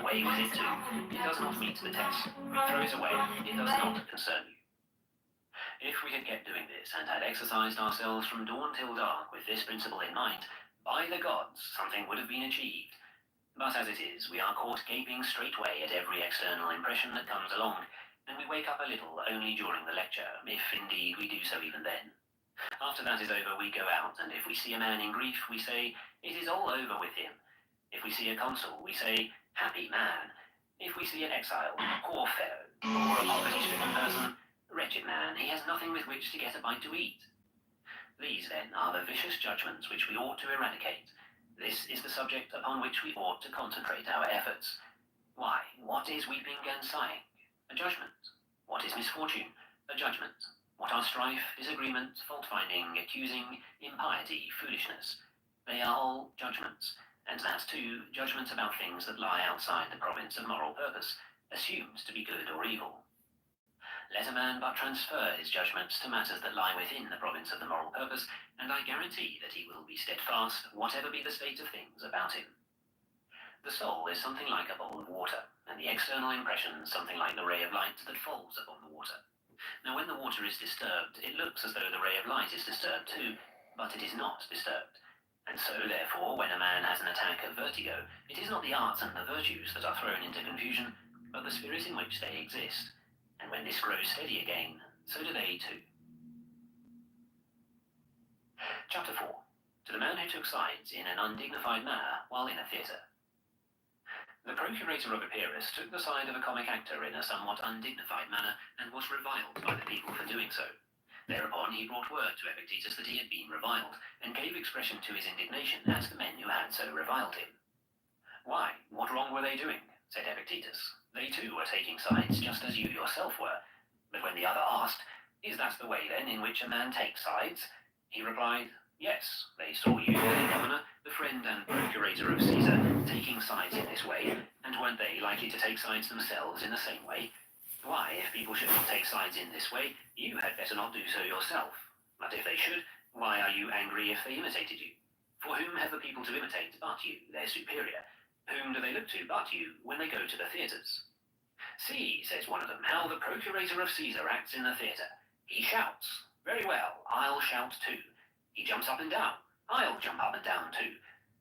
Away with it too. It does not meet the test. Throw it away. It does not concern you. If we had kept doing this and had exercised ourselves from dawn till dark with this principle in mind, by the gods, something would have been achieved. But as it is, we are caught gaping straightway at every external impression that comes along, and we wake up a little only during the lecture, if indeed we do so even then. After that is over, we go out, and if we see a man in grief, we say, it is all over with him. If we see a consul, we say, happy man. If we see an exile, poor fellow, or a poverty-stricken person, wretched man, he has nothing with which to get a bite to eat. These, then, are the vicious judgments which we ought to eradicate. This is the subject upon which we ought to concentrate our efforts. Why, what is weeping and sighing? A judgment. What is misfortune? A judgment. What are strife, disagreement, fault-finding, accusing, impiety, foolishness? They are all judgments, and that too, judgments about things that lie outside the province of moral purpose, assumed to be good or evil. Let a man but transfer his judgments to matters that lie within the province of the moral purpose, and I guarantee that he will be steadfast, whatever be the state of things about him. The soul is something like a bowl of water, and the external impression something like the ray of light that falls upon the water. Now, when the water is disturbed, it looks as though the ray of light is disturbed too, but it is not disturbed. And so, therefore, when a man has an attack of vertigo, it is not the arts and the virtues that are thrown into confusion, but the spirit in which they exist. And when this grows steady again, so do they too. Chapter 4. To the man who took sides in an undignified manner while in a theatre. The procurator of Epirus took the side of a comic actor in a somewhat undignified manner, and was reviled by the people for doing so. Thereupon he brought word to Epictetus that he had been reviled, and gave expression to his indignation at the men who had so reviled him. Why, what wrong were they doing? Said Epictetus. They too were taking sides, just as you yourself were. But when the other asked, is that the way then in which a man takes sides? He replied, yes, they saw you, the governor, the friend and procurator of Caesar, taking sides in this way, and weren't they likely to take sides themselves in the same way? Why, if people should not take sides in this way, you had better not do so yourself. But if they should, why are you angry if they imitated you? For whom have the people to imitate but you, their superior? Whom do they look to but you when they go to the theatres? See, says one of them, how the procurator of Caesar acts in the theatre. He shouts. Very well, I'll shout too. He jumps up and down. I'll jump up and down too.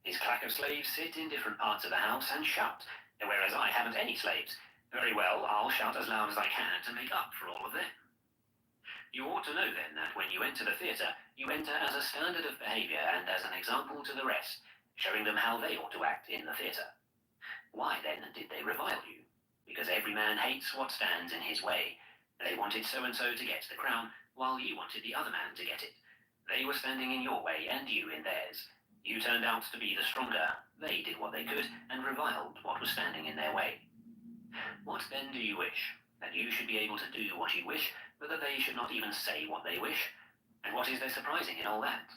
His clack of slaves sit in different parts of the house and shout, whereas I haven't any slaves. Very well, I'll shout as loud as I can to make up for all of them. You ought to know then that when you enter the theatre, you enter as a standard of behaviour and as an example to the rest, showing them how they ought to act in the theatre. Why then did they revile you? Because every man hates what stands in his way. They wanted so-and-so to get the crown, while you wanted the other man to get it. They were standing in your way and you in theirs. You turned out to be the stronger. They did what they could and reviled what was standing in their way. What then do you wish? That you should be able to do what you wish, but that they should not even say what they wish? And what is there surprising in all that?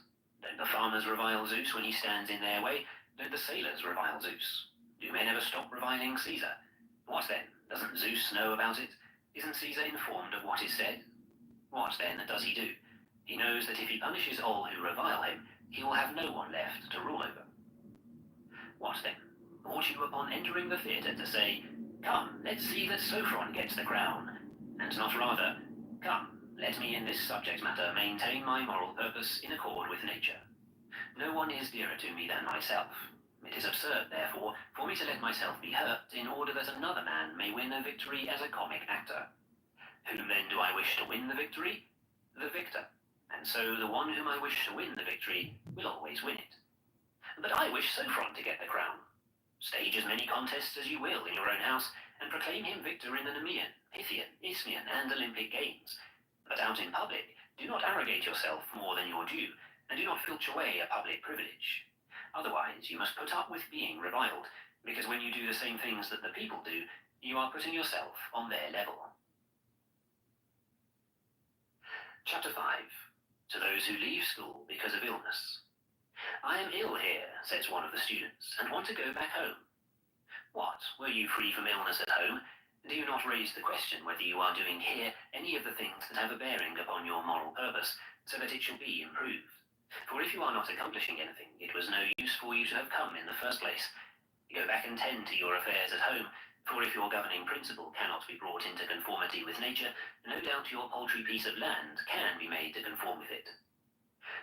Don't the farmers revile Zeus when he stands in their way? Don't the sailors revile Zeus? Do men ever stop reviling Caesar? What then? Doesn't Zeus know about it? Isn't Caesar informed of what is said? What then does he do? He knows that if he punishes all who revile him, he will have no one left to rule over. What then? Ought you upon entering the theatre to say, "Come, let's see that Sophron gets the crown," and not rather, "Come, let me in this subject matter maintain my moral purpose in accord with nature. No one is dearer to me than myself. It is absurd, therefore, for me to let myself be hurt in order that another man may win a victory as a comic actor. Whom then do I wish to win the victory? The victor. And so the one whom I wish to win the victory will always win it. But I wish Sophron to get the crown. Stage as many contests as you will in your own house, and proclaim him victor in the Nemean, Pythian, Isthmian, and Olympic games. But out in public, do not arrogate yourself more than your due, and do not filch away a public privilege. Otherwise, you must put up with being reviled, because when you do the same things that the people do, you are putting yourself on their level. Chapter 5. To those who leave school because of illness. I am ill here, says one of the students, and want to go back home. What, were you free from illness at home? Do you not raise the question whether you are doing here any of the things that have a bearing upon your moral purpose, so that it shall be improved? For if you are not accomplishing anything, it was no use for you to have come in the first place. Go back and tend to your affairs at home, for if your governing principle cannot be brought into conformity with nature, no doubt your paltry piece of land can be made to conform with it.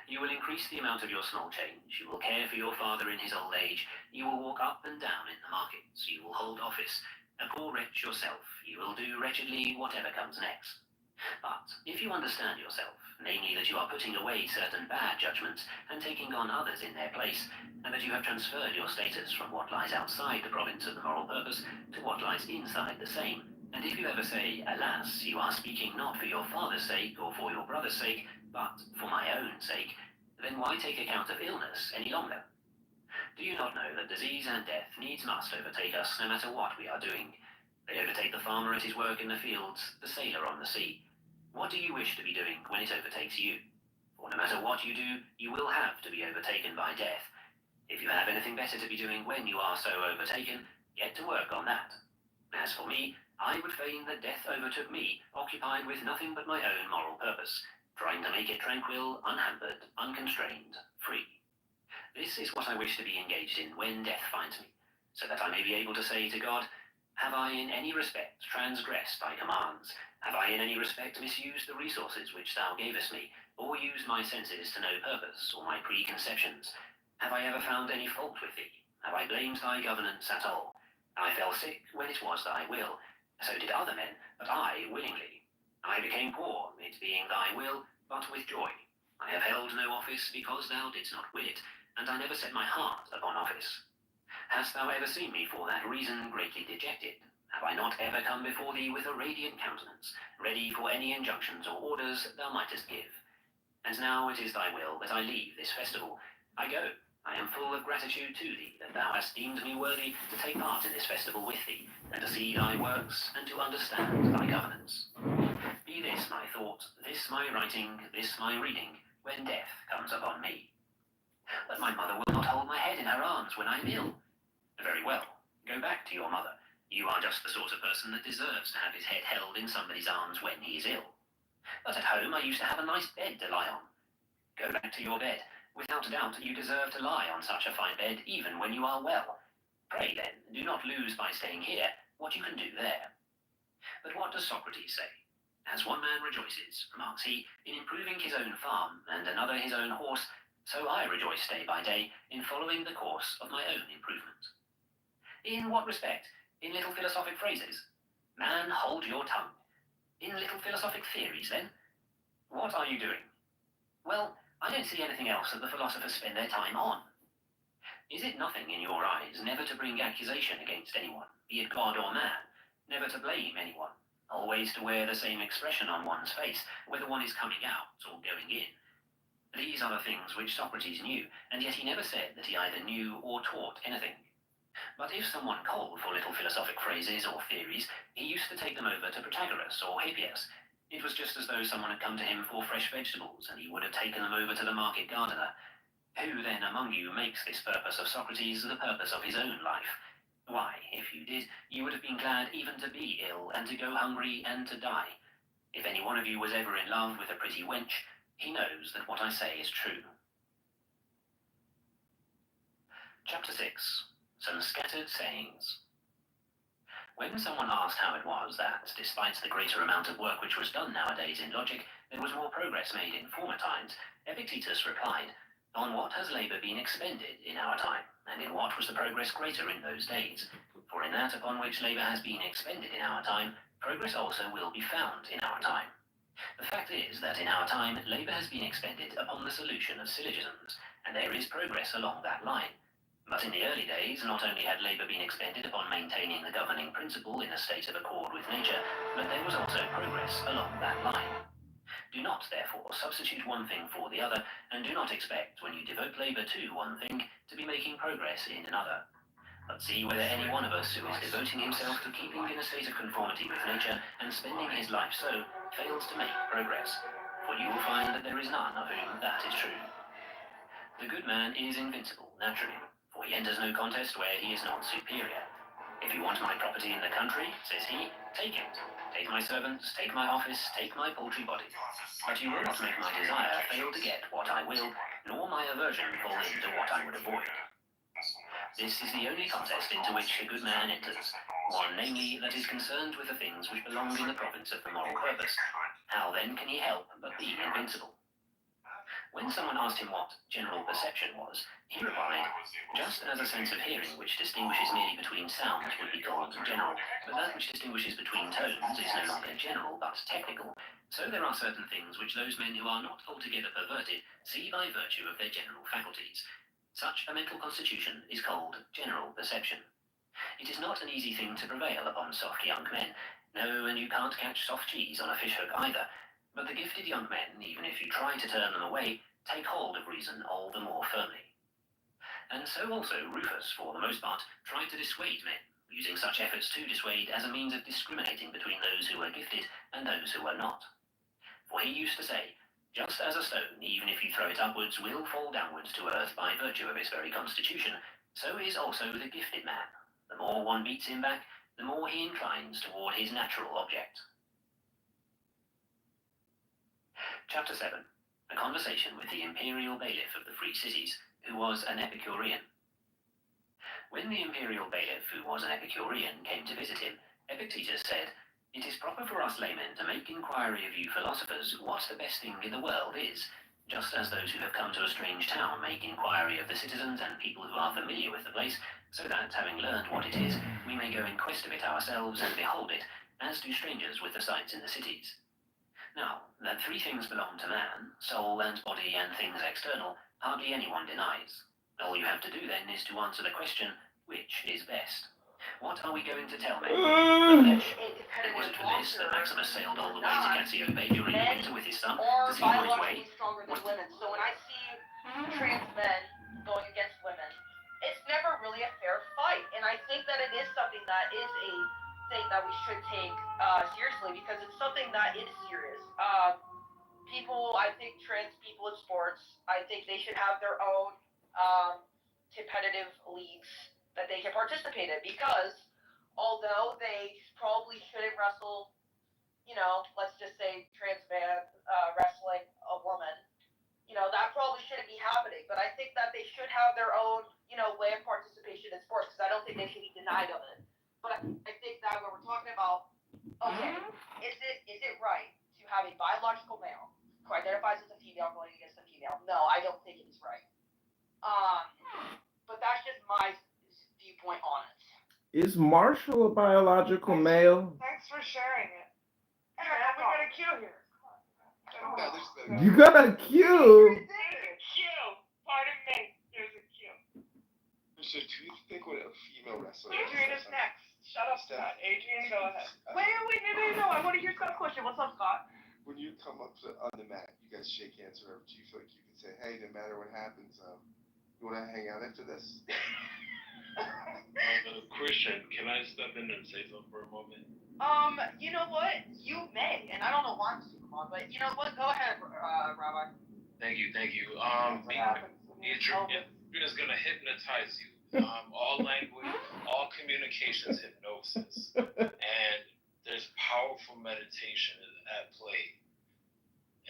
You will increase the amount of your small change, you will care for your father in his old age, you will walk up and down in the markets, you will hold office, a poor wretch yourself, you will do wretchedly whatever comes next. But if you understand yourself, namely that you are putting away certain bad judgments and taking on others in their place, and that you have transferred your status from what lies outside the province of the moral purpose to what lies inside the same, and if you ever say, "Alas, you are speaking not for your father's sake or for your brother's sake, but for my own sake," then why take account of illness any longer? Do you not know that disease and death needs must overtake us no matter what we are doing? They overtake the farmer at his work in the fields, the sailor on the sea. What do you wish to be doing when it overtakes you? For no matter what you do, you will have to be overtaken by death. If you have anything better to be doing when you are so overtaken, get to work on that. As for me, I would fain that death overtook me, occupied with nothing but my own moral purpose, trying to make it tranquil, unhampered, unconstrained, free. This is what I wish to be engaged in when death finds me, so that I may be able to say to God, "Have I in any respect transgressed thy commands? Have I in any respect misused the resources which thou gavest me, or used my senses to no purpose, or my preconceptions? Have I ever found any fault with thee? Have I blamed thy governance at all? I fell sick when it was thy will, so did other men, but I willingly. I became poor, it being thy will, but with joy. I have held no office because thou didst not will it, and I never set my heart upon office. Hast thou ever seen me for that reason greatly dejected? Have I not ever come before thee with a radiant countenance, ready for any injunctions or orders thou mightest give? And now it is thy will that I leave this festival. I go. I am full of gratitude to thee that thou hast deemed me worthy to take part in this festival with thee, and to see thy works, and to understand thy governance. Be this my thought, this my writing, this my reading, when death comes upon me. But my mother will not hold my head in her arms when I am ill. Very well. Go back to your mother. You are just the sort of person that deserves to have his head held in somebody's arms when he is ill. But at home I used to have a nice bed to lie on. Go back to your bed. Without doubt you deserve to lie on such a fine bed even when you are well. Pray then, do not lose by staying here what you can do there. But what does Socrates say? As one man rejoices, remarks he, in improving his own farm, and another his own horse, so I rejoice day by day in following the course of my own improvement. In what respect? In little philosophic phrases? Man, hold your tongue. In little philosophic theories, then? What are you doing? Well, I don't see anything else that the philosophers spend their time on. Is it nothing in your eyes never to bring accusation against anyone, be it God or man, never to blame anyone, always to wear the same expression on one's face, whether one is coming out or going in? These are the things which Socrates knew, and yet he never said that he either knew or taught anything. But if someone called for little philosophic phrases or theories, he used to take them over to Protagoras or Hippias. It was just as though someone had come to him for fresh vegetables, and he would have taken them over to the market gardener. Who then among you makes this purpose of Socrates the purpose of his own life? Why, if you did, you would have been glad even to be ill, and to go hungry, and to die. If any one of you was ever in love with a pretty wench, he knows that what I say is true. Chapter 6. Some Scattered Sayings. When someone asked how it was that, despite the greater amount of work which was done nowadays in logic, there was more progress made in former times, Epictetus replied, "On what has labour been expended in our time, and in what was the progress greater in those days? For in that upon which labour has been expended in our time, progress also will be found in our time. The fact is that in our time labour has been expended upon the solution of syllogisms, and there is progress along that line. But in the early days, not only had labour been expended upon maintaining the governing principle in a state of accord with nature, but there was also progress along that line. Do not, therefore, substitute one thing for the other, and do not expect, when you devote labour to one thing, to be making progress in another. But see whether any one of us who is devoting himself to keeping in a state of conformity with nature, and spending his life so, fails to make progress, for you will find that there is none of whom that is true. The good man is invincible, naturally, for he enters no contest where he is not superior. If you want my property in the country, says he, take it. Take my servants, take my office, take my paltry body. But you will not make my desire fail to get what I will, nor my aversion fall into what I would avoid. This is the only contest into which a good man enters, one, namely, that is concerned with the things which belong in the province of the moral purpose. How then can he help but be invincible? When someone asked him what general perception was, he replied, just as a sense of hearing which distinguishes merely between sounds would be called general, but that which distinguishes between tones is no longer general but technical, so there are certain things which those men who are not altogether perverted see by virtue of their general faculties. Such a mental constitution is called general perception. It is not an easy thing to prevail upon soft young men. No, and you can't catch soft cheese on a fishhook either. But the gifted young men, even if you try to turn them away, take hold of reason all the more firmly. And so also Rufus, for the most part, tried to dissuade men, using such efforts to dissuade as a means of discriminating between those who were gifted and those who were not. For he used to say, just as a stone, even if you throw it upwards, will fall downwards to earth by virtue of its very constitution, so is also the gifted man. The more one beats him back, the more he inclines toward his natural object. Chapter 7. A conversation with the imperial bailiff of the free cities, who was an Epicurean. When the imperial bailiff, who was an Epicurean, came to visit him, Epictetus said, "It is proper for us laymen to make inquiry of you philosophers what the best thing in the world is, just as those who have come to a strange town make inquiry of the citizens and people who are familiar with the place, so that, having learned what it is, we may go in quest of it ourselves and behold it, as do strangers with the sights in the cities. Now, that three things belong to man, soul and body and things external, hardly anyone denies. All you have to do then is to answer the question, which is best? What are we going to tell men? The flesh. And was it for this that Maximus sailed all the way to Cassiope during the winter with his son, to see how his way? Stronger than women. So when I see trans men going against women, it's never really a fair fight. And I think that it is something that is a thing that we should take seriously, because it's something that is serious. I think trans people in sports, I think they should have their own competitive leagues that they can participate in, because although they probably shouldn't wrestle, let's just say trans man wrestling a woman, that probably shouldn't be happening. But I think that they should have their own, way of participation in sports, because I don't think they should be denied of it. But I think that when we're talking about Okay, is it right to have a biological male who identifies as a female going against a female? No, I don't think it is right. But that's just my viewpoint on it. Is Marshall a biological male? Thanks for sharing it. Hey, we got a cue here. You got a cue. There's a cue. Pardon me. There's a cue. So do you think when a female wrestler... Adrian is next. Shut up, Scott. Adrian, go ahead. Wait, no. I want to hear Scott's question. What's up, Scott? When you come up on the mat, you guys shake hands or whatever, do you feel like you can say, hey, no matter what happens, you want to hang out after this? Christian, can I step in and say something for a moment? You know what? You may, and I don't know why I'm super on, but you know what? Go ahead, Rabbi. Thank you. Adrian is gonna hypnotize you. All language, all communications hypnosis. And there's powerful meditation at play.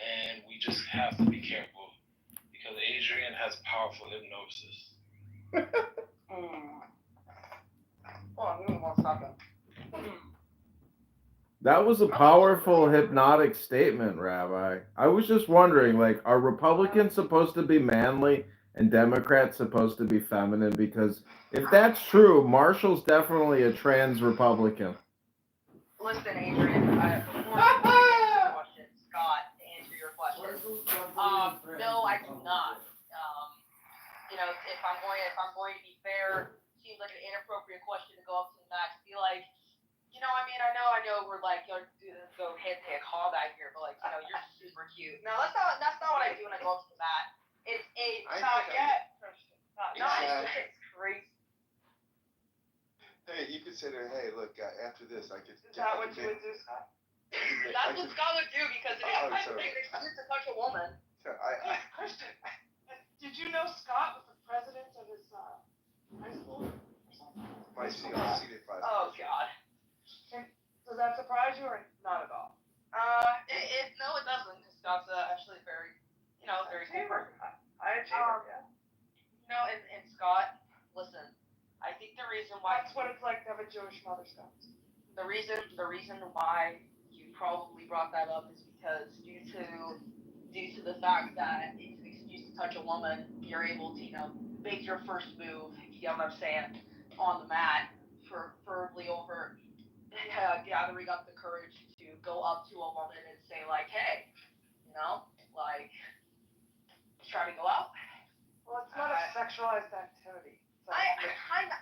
And we just have to be careful because Adrian has powerful hypnosis. Hold on, give me 1 second. That was a powerful hypnotic statement, Rabbi. I was just wondering, like, are Republicans supposed to be manly and Democrats supposed to be feminine? Because if that's true, Marshall's definitely a trans Republican. Listen, Adrian, before you answer your question, Scott, to answer your question, no, I do not. You know, if I'm going to be fair, seems like an inappropriate question to go up to the max, be like, you know, I mean, I know we're like, go hand-to-hand combat here, but like, you know, you're super cute. No, that's not what I do when I go up to the mat. It's not yet, Christian. It's crazy. Hey, you could say to her, hey, look, after this, I could... Is that what you would do, Scott? That's what Scott would do because it is my favorite excuse to touch a woman. Hey, Christian, did you know Scott was the president of his high school? My seated 5. Oh, God. Does that surprise you or not at all? No, it doesn't. Scott's actually very, very smart. I achieve yeah. You know, and Scott, listen, I think the reason why... That's what it's like to have a Jewish mother, Scott. The reason why you probably brought that up is because due to the fact that it's an excuse to touch a woman, you're able to, make your first move, you know what I'm saying, on the mat, preferably over gathering up the courage to go up to a woman and say, like, hey, try to go out. Well, it's not a sexualized activity. So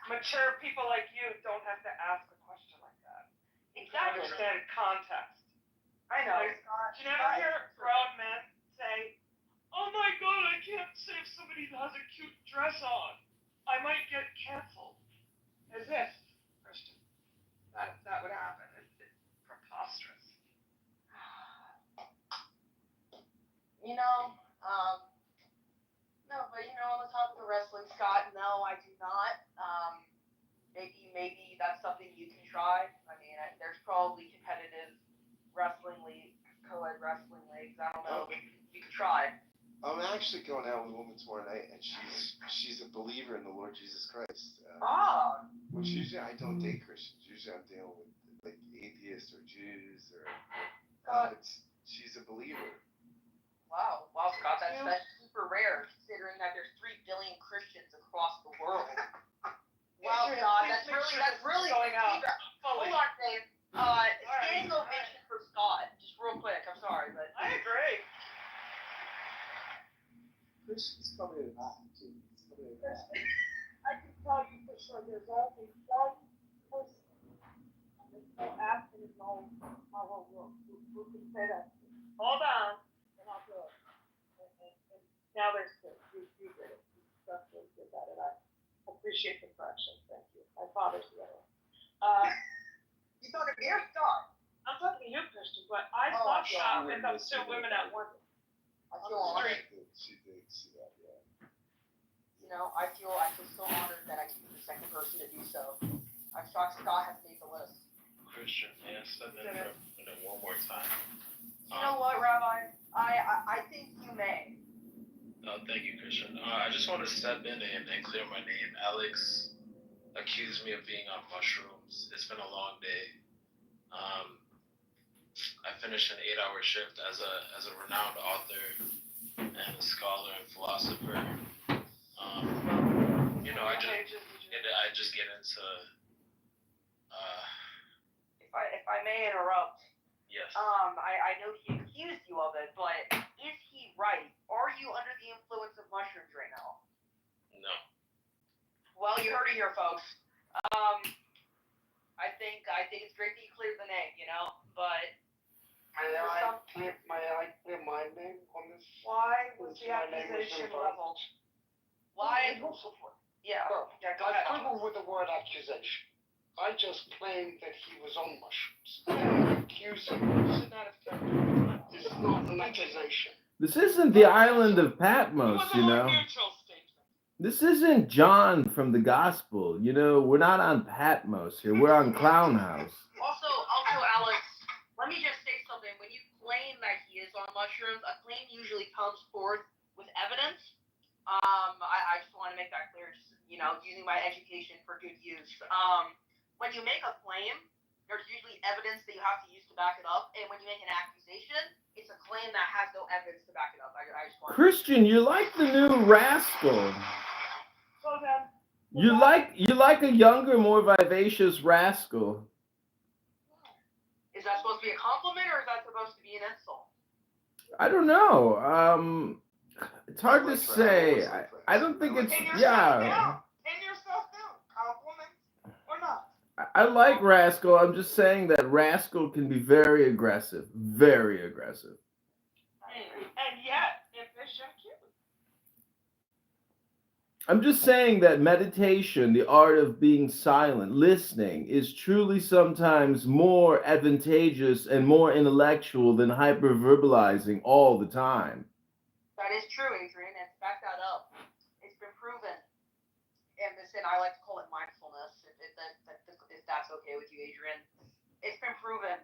mature people like you don't have to ask a question like that. Exactly. You understand context. I know. Like, do you ever hear grown men say, oh my God, I can't say if somebody has a cute dress on. I might get canceled. As if, Christian, that would happen. It's preposterous. No, but on the top of the wrestling, Scott, no, I do not. Maybe that's something you can try. I mean, there's probably competitive wrestling leagues, co-ed wrestling leagues. I don't know. You can try. I'm actually going out with a woman tomorrow night, and she's a believer in the Lord Jesus Christ. Which usually I don't date Christians. Usually I'm dealing with like atheists or Jews or. She's a believer. Wow, Scott, that's super rare considering that there's 3 billion Christians across the world. Wow, Scott, that's really going out. Hold on, Dave. Standing ovation for Scott, just real quick. I'm sorry, but I agree. Christians coming in hot, too. I can tell you for sure there's only one person, and there's no app in our whole world who can say that. Hold on, and I'll do it. And now there's two. You did it. You definitely did that, and I appreciate the correction. Thank you. My father's the other one. you talking to me or Scott? I'm talking to you, Christian, but I thought shop with those 2 women at one. I feel honored. She did see that, yeah. I feel so honored that I can be the second person to do so. I'm shocked Scott has made the list. Christian, may I step in for a minute one more time? You know what, Rabbi? I think you may. Thank you, Christian. I just want to step in and clear my name. Alex accused me of being on mushrooms. It's been a long day. I finished an 8-hour shift as a renowned author and a scholar and philosopher. I just get into. If I may interrupt, Yes. I know he accused you of it, but is he right? Are you under the influence of mushrooms right now? No. Well, you heard it here, folks. I think it's great that you cleared the name, but May I clear my name on this? Why was the accusation leveled? why? No support. Yeah. No, Go ahead. I quibble with the word accusation. I just claimed that he was on mushrooms. And accusing him is not an accusation. This isn't the island of Patmos, you know. This isn't John from the Gospel. You know, we're not on Patmos here. We're on Clown House. Also, Alex, let me just say something. When you claim that he is on mushrooms, a claim usually comes forth with evidence. I just want to make that clear. Just using my education for good use. When you make a claim, there's usually evidence that you have to use to back it up, and when you make an accusation, it's a claim that has no evidence to back it up. I just want Christian, you're like the new rascal. So then, You like a younger, more vivacious rascal. Is that supposed to be a compliment, or is that supposed to be an insult? I don't know. It's hard to say. I don't think it's pin yourself yeah. down. Pin yourself down. Compliment or not? I like rascal. I'm just saying that rascal can be very aggressive. Very aggressive. And yet, efficient cute. I'm just saying that meditation, the art of being silent, listening, is truly sometimes more advantageous and more intellectual than hyperverbalizing all the time. That is true, Adrian, and to back that up, it's been proven. And I like to call it mindfulness, if that's okay with you, Adrian. It's been proven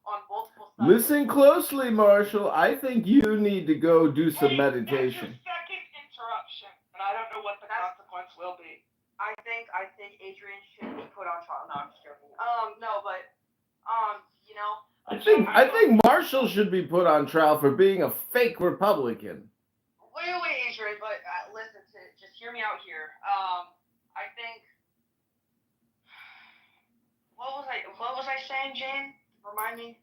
on multiple studies. Listen closely, Marshall. I think you need to go do some meditation. That's your second interruption, and I don't know what the consequence will be. I think Adrian should be put on trial. No, I'm just joking. I think Marshall should be put on trial for being a fake Republican. Wait, Adrian, but listen, just hear me out here. I think. What was I saying, Jane? Remind me.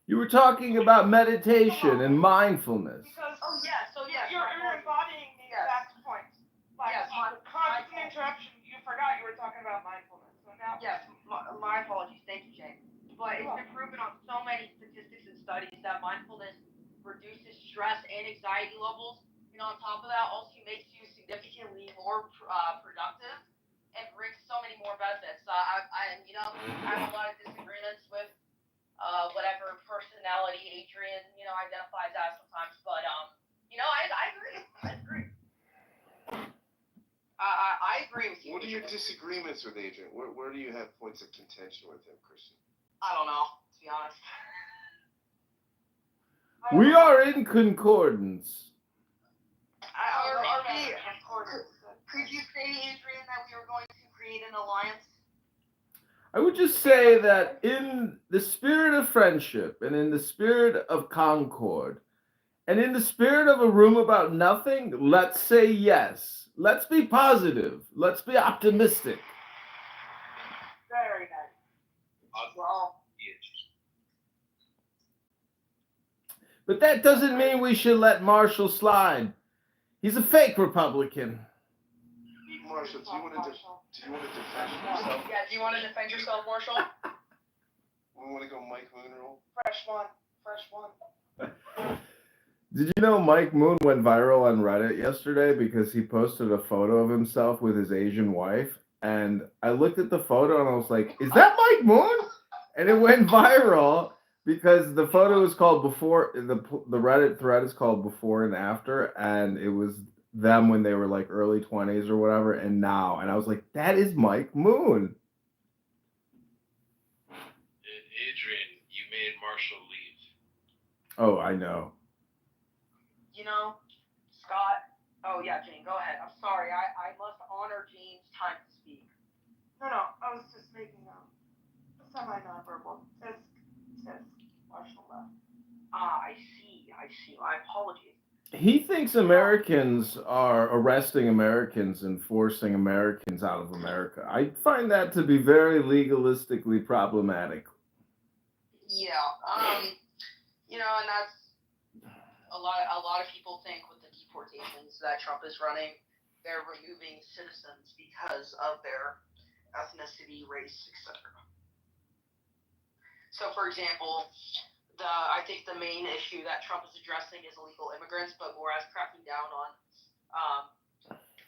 You were talking about meditation and mindfulness. Because So you're embodying the exact point. Like, constant interruption, you forgot you were talking about mindfulness. So now. Yes, my apologies. Thank you, Jane. But it's been proven on so many statistics and studies that mindfulness reduces stress and anxiety levels. And on top of that, also makes you significantly more productive and brings so many more benefits. I have a lot of disagreements with whatever personality Adrian, identifies as sometimes. But I agree. I agree with you. What are your disagreements with Adrian? Where do you have points of contention with him, Christian? I don't know, to be honest. We are in concordance. Could you say, Adrian, that we were going to create an alliance? I would just say that in the spirit of friendship and in the spirit of concord and in the spirit of a room about nothing, let's say yes. Let's be positive. Let's be optimistic. Very nice. Well, But that doesn't mean we should let Marshall slide. He's a fake Republican. Marshall, do you want to defend yourself? yeah, do you want to defend yourself, Marshall? We want to go Mike Moon rule? Fresh one. Did you know Mike Moon went viral on Reddit yesterday because he posted a photo of himself with his Asian wife? And I looked at the photo and I was like, is that Mike Moon? And it went viral because the photo is called before, the Reddit thread is called before and after, and it was them when they were like early 20s or whatever, and now. And I was like, that is Mike Moon. Adrian, you made Marshall leave. Oh, I know. Scott. Oh, yeah, Jane, go ahead. I'm sorry. I must honor Jane's time to speak. No, I was just making a semi-nonverbal. Tisk. professional left. Ah, I see. My apologies. He thinks Americans are arresting Americans and forcing Americans out of America. I find that to be very legalistically problematic. Yeah. And that's a lot of people think with the deportations that Trump is running, they're removing citizens because of their ethnicity, race, etc. So, for example, I think the main issue that Trump is addressing is illegal immigrants, but whereas cracking down on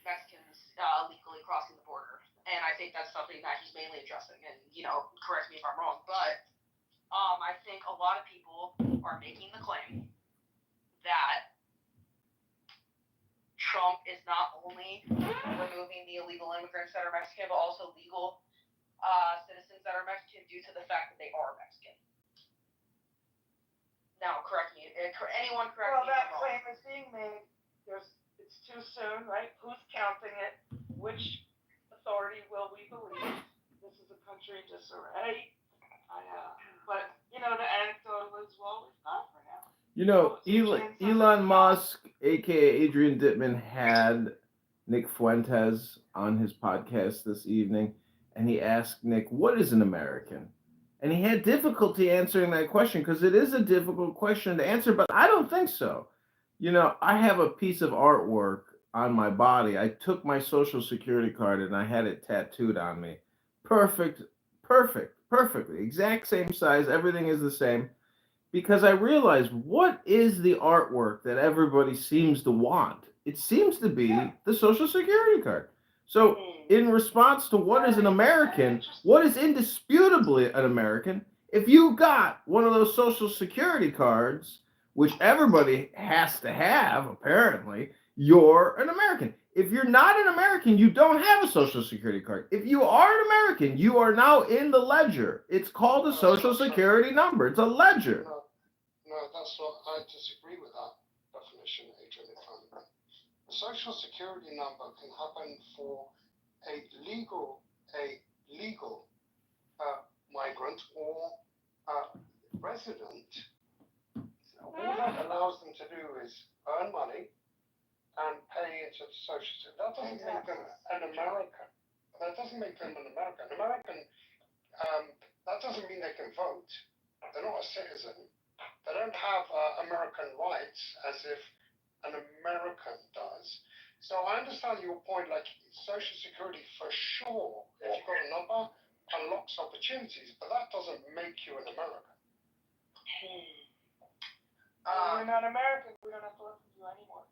Mexicans legally crossing the border, and I think that's something that he's mainly addressing. And correct me if I'm wrong, but I think a lot of people are making the claim that Trump is not only removing the illegal immigrants that are Mexican, but also legal citizens that are Mexican due to the fact that they are Mexican. Now, correct me. Anyone correct Well, me? that claim is being made. It's too soon, right? Who's counting it? Which authority will we believe? This is a country in disarray. But the anecdotal is well, we've got for now. Elon Musk, aka Adrian Dittman, had Nick Fuentes on his podcast this evening, and he asked Nick, "What is an American?" And he had difficulty answering that question because it is a difficult question to answer, but I don't think so. I have a piece of artwork on my body. I took my social security card and I had it tattooed on me. Perfectly. Exact same size. Everything is the same. Because I realized, what is the artwork that everybody seems to want? It seems to be the social security card. So in response to what is an American, what is indisputably an American, if you got one of those social security cards, which everybody has to have, apparently, you're an American. If you're not an American, you don't have a social security card. If you are an American, you are now in the ledger. It's called a social security number. It's a ledger. No, that's not. I disagree with that definition, Adrian. The social security number can happen for a legal migrant or resident. All that allows them to do is earn money and pay into the social security. That doesn't make them an American. That doesn't make them an American. That doesn't mean they can vote. They're not a citizen. They don't have American rights as if an American does. So I understand your point, like Social Security for sure, if you've got a number, unlocks opportunities, but that doesn't make you an American. You're not American, we don't have to listen to you anymore.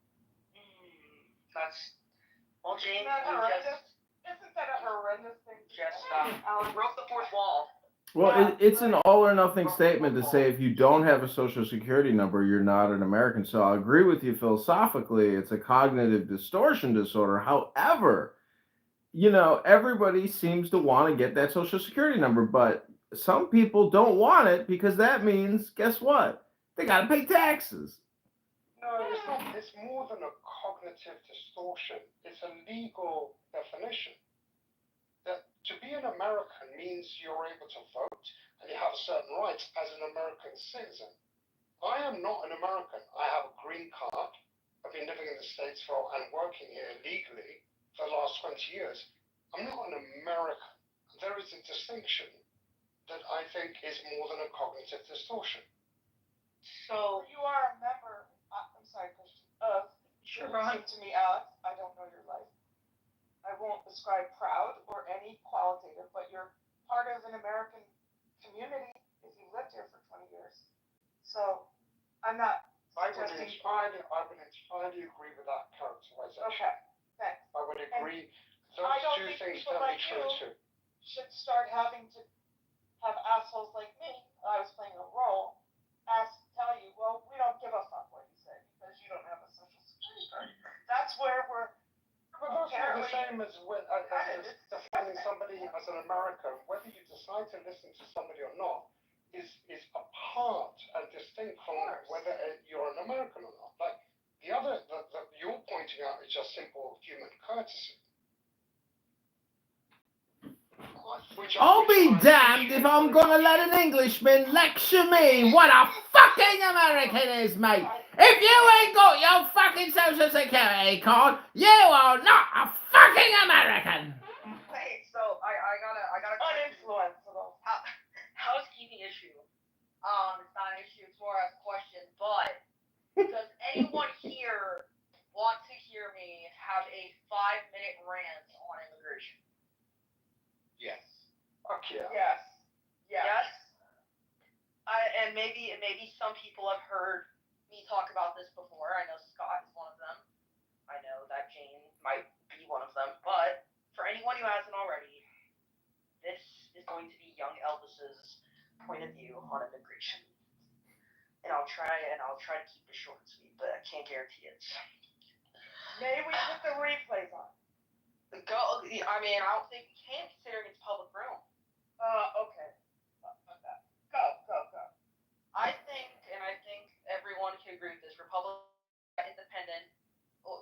Well, James, Isn't that a horrendous thing to say? Alan broke the fourth wall. Well, it's an all or nothing statement to say if you don't have a social security number, you're not an American. So I agree with you philosophically. It's a cognitive distortion disorder. However, everybody seems to want to get that social security number, but some people don't want it because that means, guess what? They got to pay taxes. No, it's not. It's more than a cognitive distortion. It's a legal definition. That to be an American means you're able to vote and you have certain rights as an American citizen. I am not an American. I have a green card. I've been living in the States and working here legally for the last 20 years. I'm not an American. There is a distinction that I think is more than a cognitive distortion. So you are a member. I'm sorry, Christian. Sure. It seems to me, Alex. I don't know your life. I won't describe proud or any qualitative, but you're part of an American community if you lived here for 20 years. So I'm not suggesting. I would entirely agree with that characterization. Okay, thanks. I would agree. Those I don't two think things people can be like true you too. should start having to have assholes like me. I was playing a role. Tell you, well, we don't give a fuck what you say because you don't have a social security card. That's where we're. But that's not the same as defining somebody as an American. Whether you decide to listen to somebody or not is apart and distinct from whether you're an American or not. Like you're pointing out is just simple human courtesy. language. I'll be damned if I'm gonna let an Englishman lecture me what a fucking American is, mate. If you ain't got your fucking social security card, you are not a fucking American. Wait, so I gotta Uninfluenceable. housekeeping issue. It's not an issue, it's more a question, but does anyone here want to hear me have a 5-minute rant on immigration? Yes. Okay. Yes. Yes? And maybe some people have heard me talk about this before. I know Scott is one of them. I know that Jane might be one of them. But for anyone who hasn't already, this is going to be young Elvis's point of view on immigration. And I'll try to keep it short and sweet, but I can't guarantee it. Maybe we put the replays on. I mean, I don't think we can, considering it's public room. Okay. Go. I think everyone can agree with this. Republican, independent,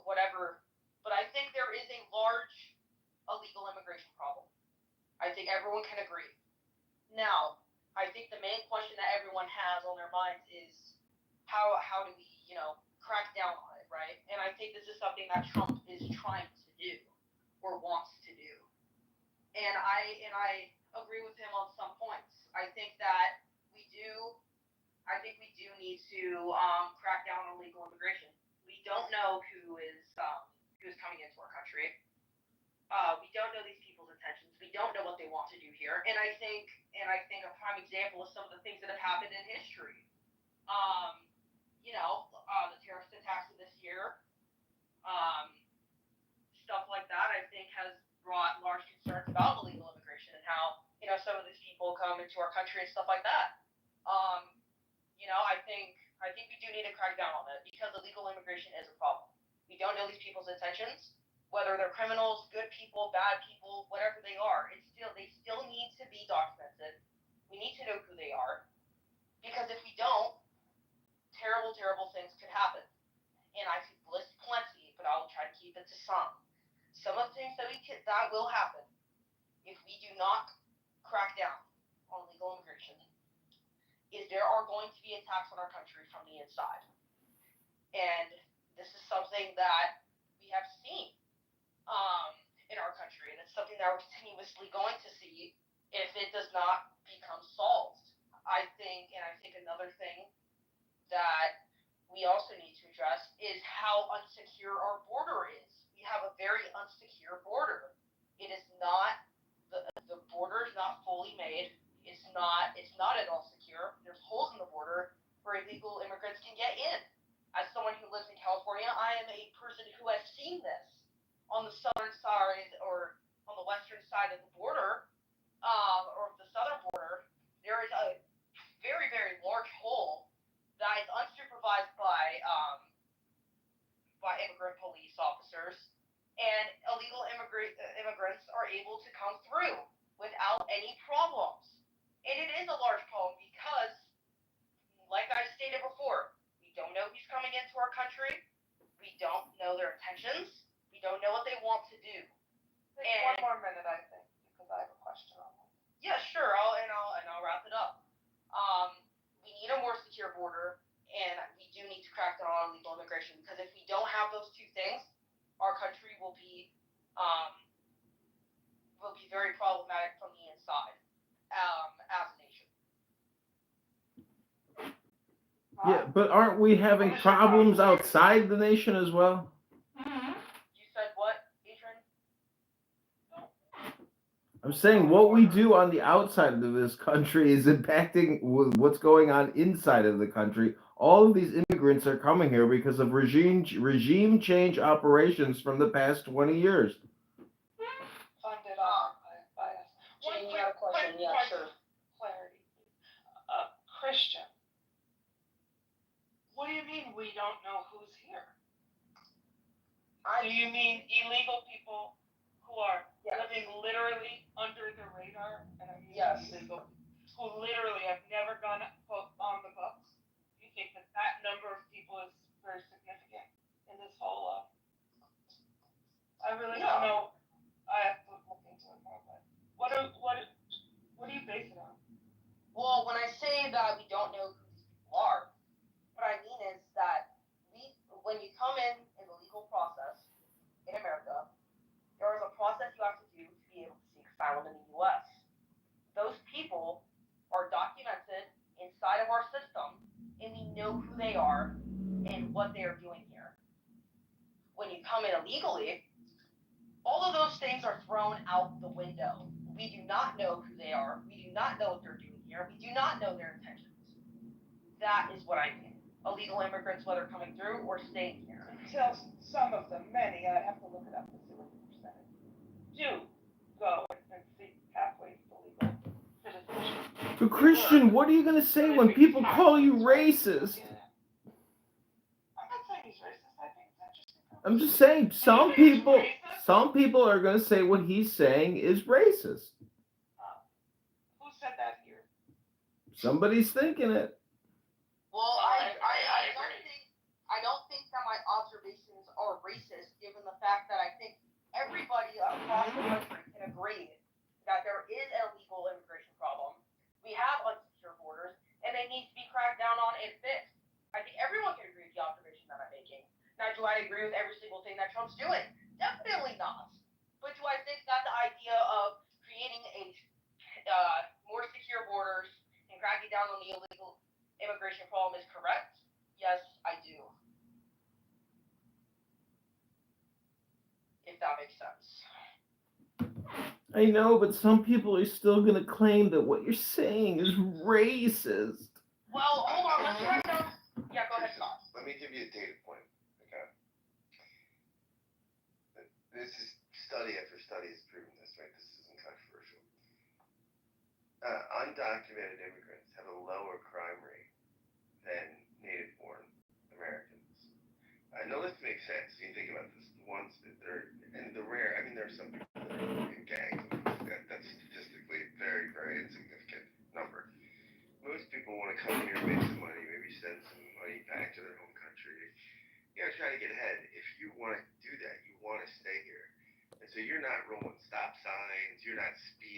whatever. But I think there is a large illegal immigration problem. I think everyone can agree. Now, I think the main question that everyone has on their minds is how do we, crack down on it, right? And I think this is something that Trump is trying to do or wants to do. And I agree with him on some points. I think we do need to crack down on illegal immigration. We don't know who is coming into our country. We don't know these people's intentions. We don't know what they want to do here. And I think a prime example is some of the things that have happened in history. The terrorist attacks of this year, stuff like that. I think has brought large concerns about illegal immigration and how some of these people come into our country and stuff like that. I think we do need to crack down on it because illegal immigration is a problem. We don't know these people's intentions, whether they're criminals, good people, bad people, whatever they are. They still need to be documented. We need to know who they are, because if we don't, terrible, terrible things could happen. And I could list plenty, but I'll try to keep it to some. Some of the things that will happen if we do not crack down on illegal immigration is there are going to be attacks on our country from the inside. And this is something that we have seen in our country, and it's something that we're continuously going to see if it does not become solved. I think another thing that we also need to address is how unsecure our border is. We have a very unsecure border. It is not the border is not fully made. It's not at all secure. There's holes in the border where illegal immigrants can get in. As someone who lives in California, I am a person who has seen this on the southern side or on the western side of the border, or the southern border. There is a very, very large hole that is unsupervised by immigrant police officers, and illegal immigrants are able to come through without any problems. And it is a large problem because, like I stated before, we don't know who's coming into our country. We don't know their intentions. We don't know what they want to do. One more minute, I think, because I have a question on that. Yeah, sure. I'll wrap it up. We need a more secure border, and we do need to crack down on illegal immigration, because if we don't have those two things, our country will be very problematic from the inside, as a nation. Yeah, but aren't we having problems outside the nation as well? You said what, Adrian? I'm saying what we do on the outside of this country is impacting what's going on inside of the country. All of these immigrants are coming here because of regime change operations from the past 20 years. Funded by us. Jane, you have a question? Yeah, sure. Clarity. Christian. What do you mean we don't know who's here? Do you mean illegal people who are living literally under the radar and are illegal, who literally have never gone on the books? Do you think that number of people is very significant in this whole? I really don't know. I have to look into it more. But what that we don't know who these people are. What I mean is that when you come in the legal process in America, there is a process you have to do to be able to seek asylum in the U.S. Those people are documented inside of our system, and we know who they are and what they are doing here. When you come in illegally, all of those things are thrown out the window. We do not know who they are. We do not know what they're doing here. We do not know their intentions. That is what I mean. Illegal immigrants, whether coming through or staying here. Until some of them, many, I have to look it up to see what the percentage, do go and seek pathways to legal citizenship. But Christian, what are you gonna say when people call you racist? I'm not saying he's racist. I think it's interesting. I'm just saying some people are gonna say what he's saying is racist. Who said that here? Somebody's thinking it. Well, I don't think that my observations are racist, given the fact that I think everybody across the country can agree that there is an illegal immigration problem. We have unsecure borders, and they need to be cracked down on and fixed. I think everyone can agree with the observation that I'm making. Now, do I agree with every single thing that Trump's doing? Definitely not. But do I think that the idea of creating a more secure borders and cracking down on the illegal immigration problem is correct? Yes, I do. If that makes sense. I know, but some people are still gonna claim that what you're saying is racist. Well, hold on, let's try to... Yeah, go ahead, Scott. Let me give you a data point, okay? This is study after study has proven this, right? This isn't controversial. Undocumented immigrants have a lower crime rate than native-born Americans. I know this makes sense. You think about this. The ones that and the rare, I mean, there are some people that are in gangs. That's statistically very, very insignificant number. Most people want to come here, make some money, maybe send some money back to their home country. You know, try to get ahead. If you want to do that, you want to stay here. And so you're not rolling stop signs, you're not speeding.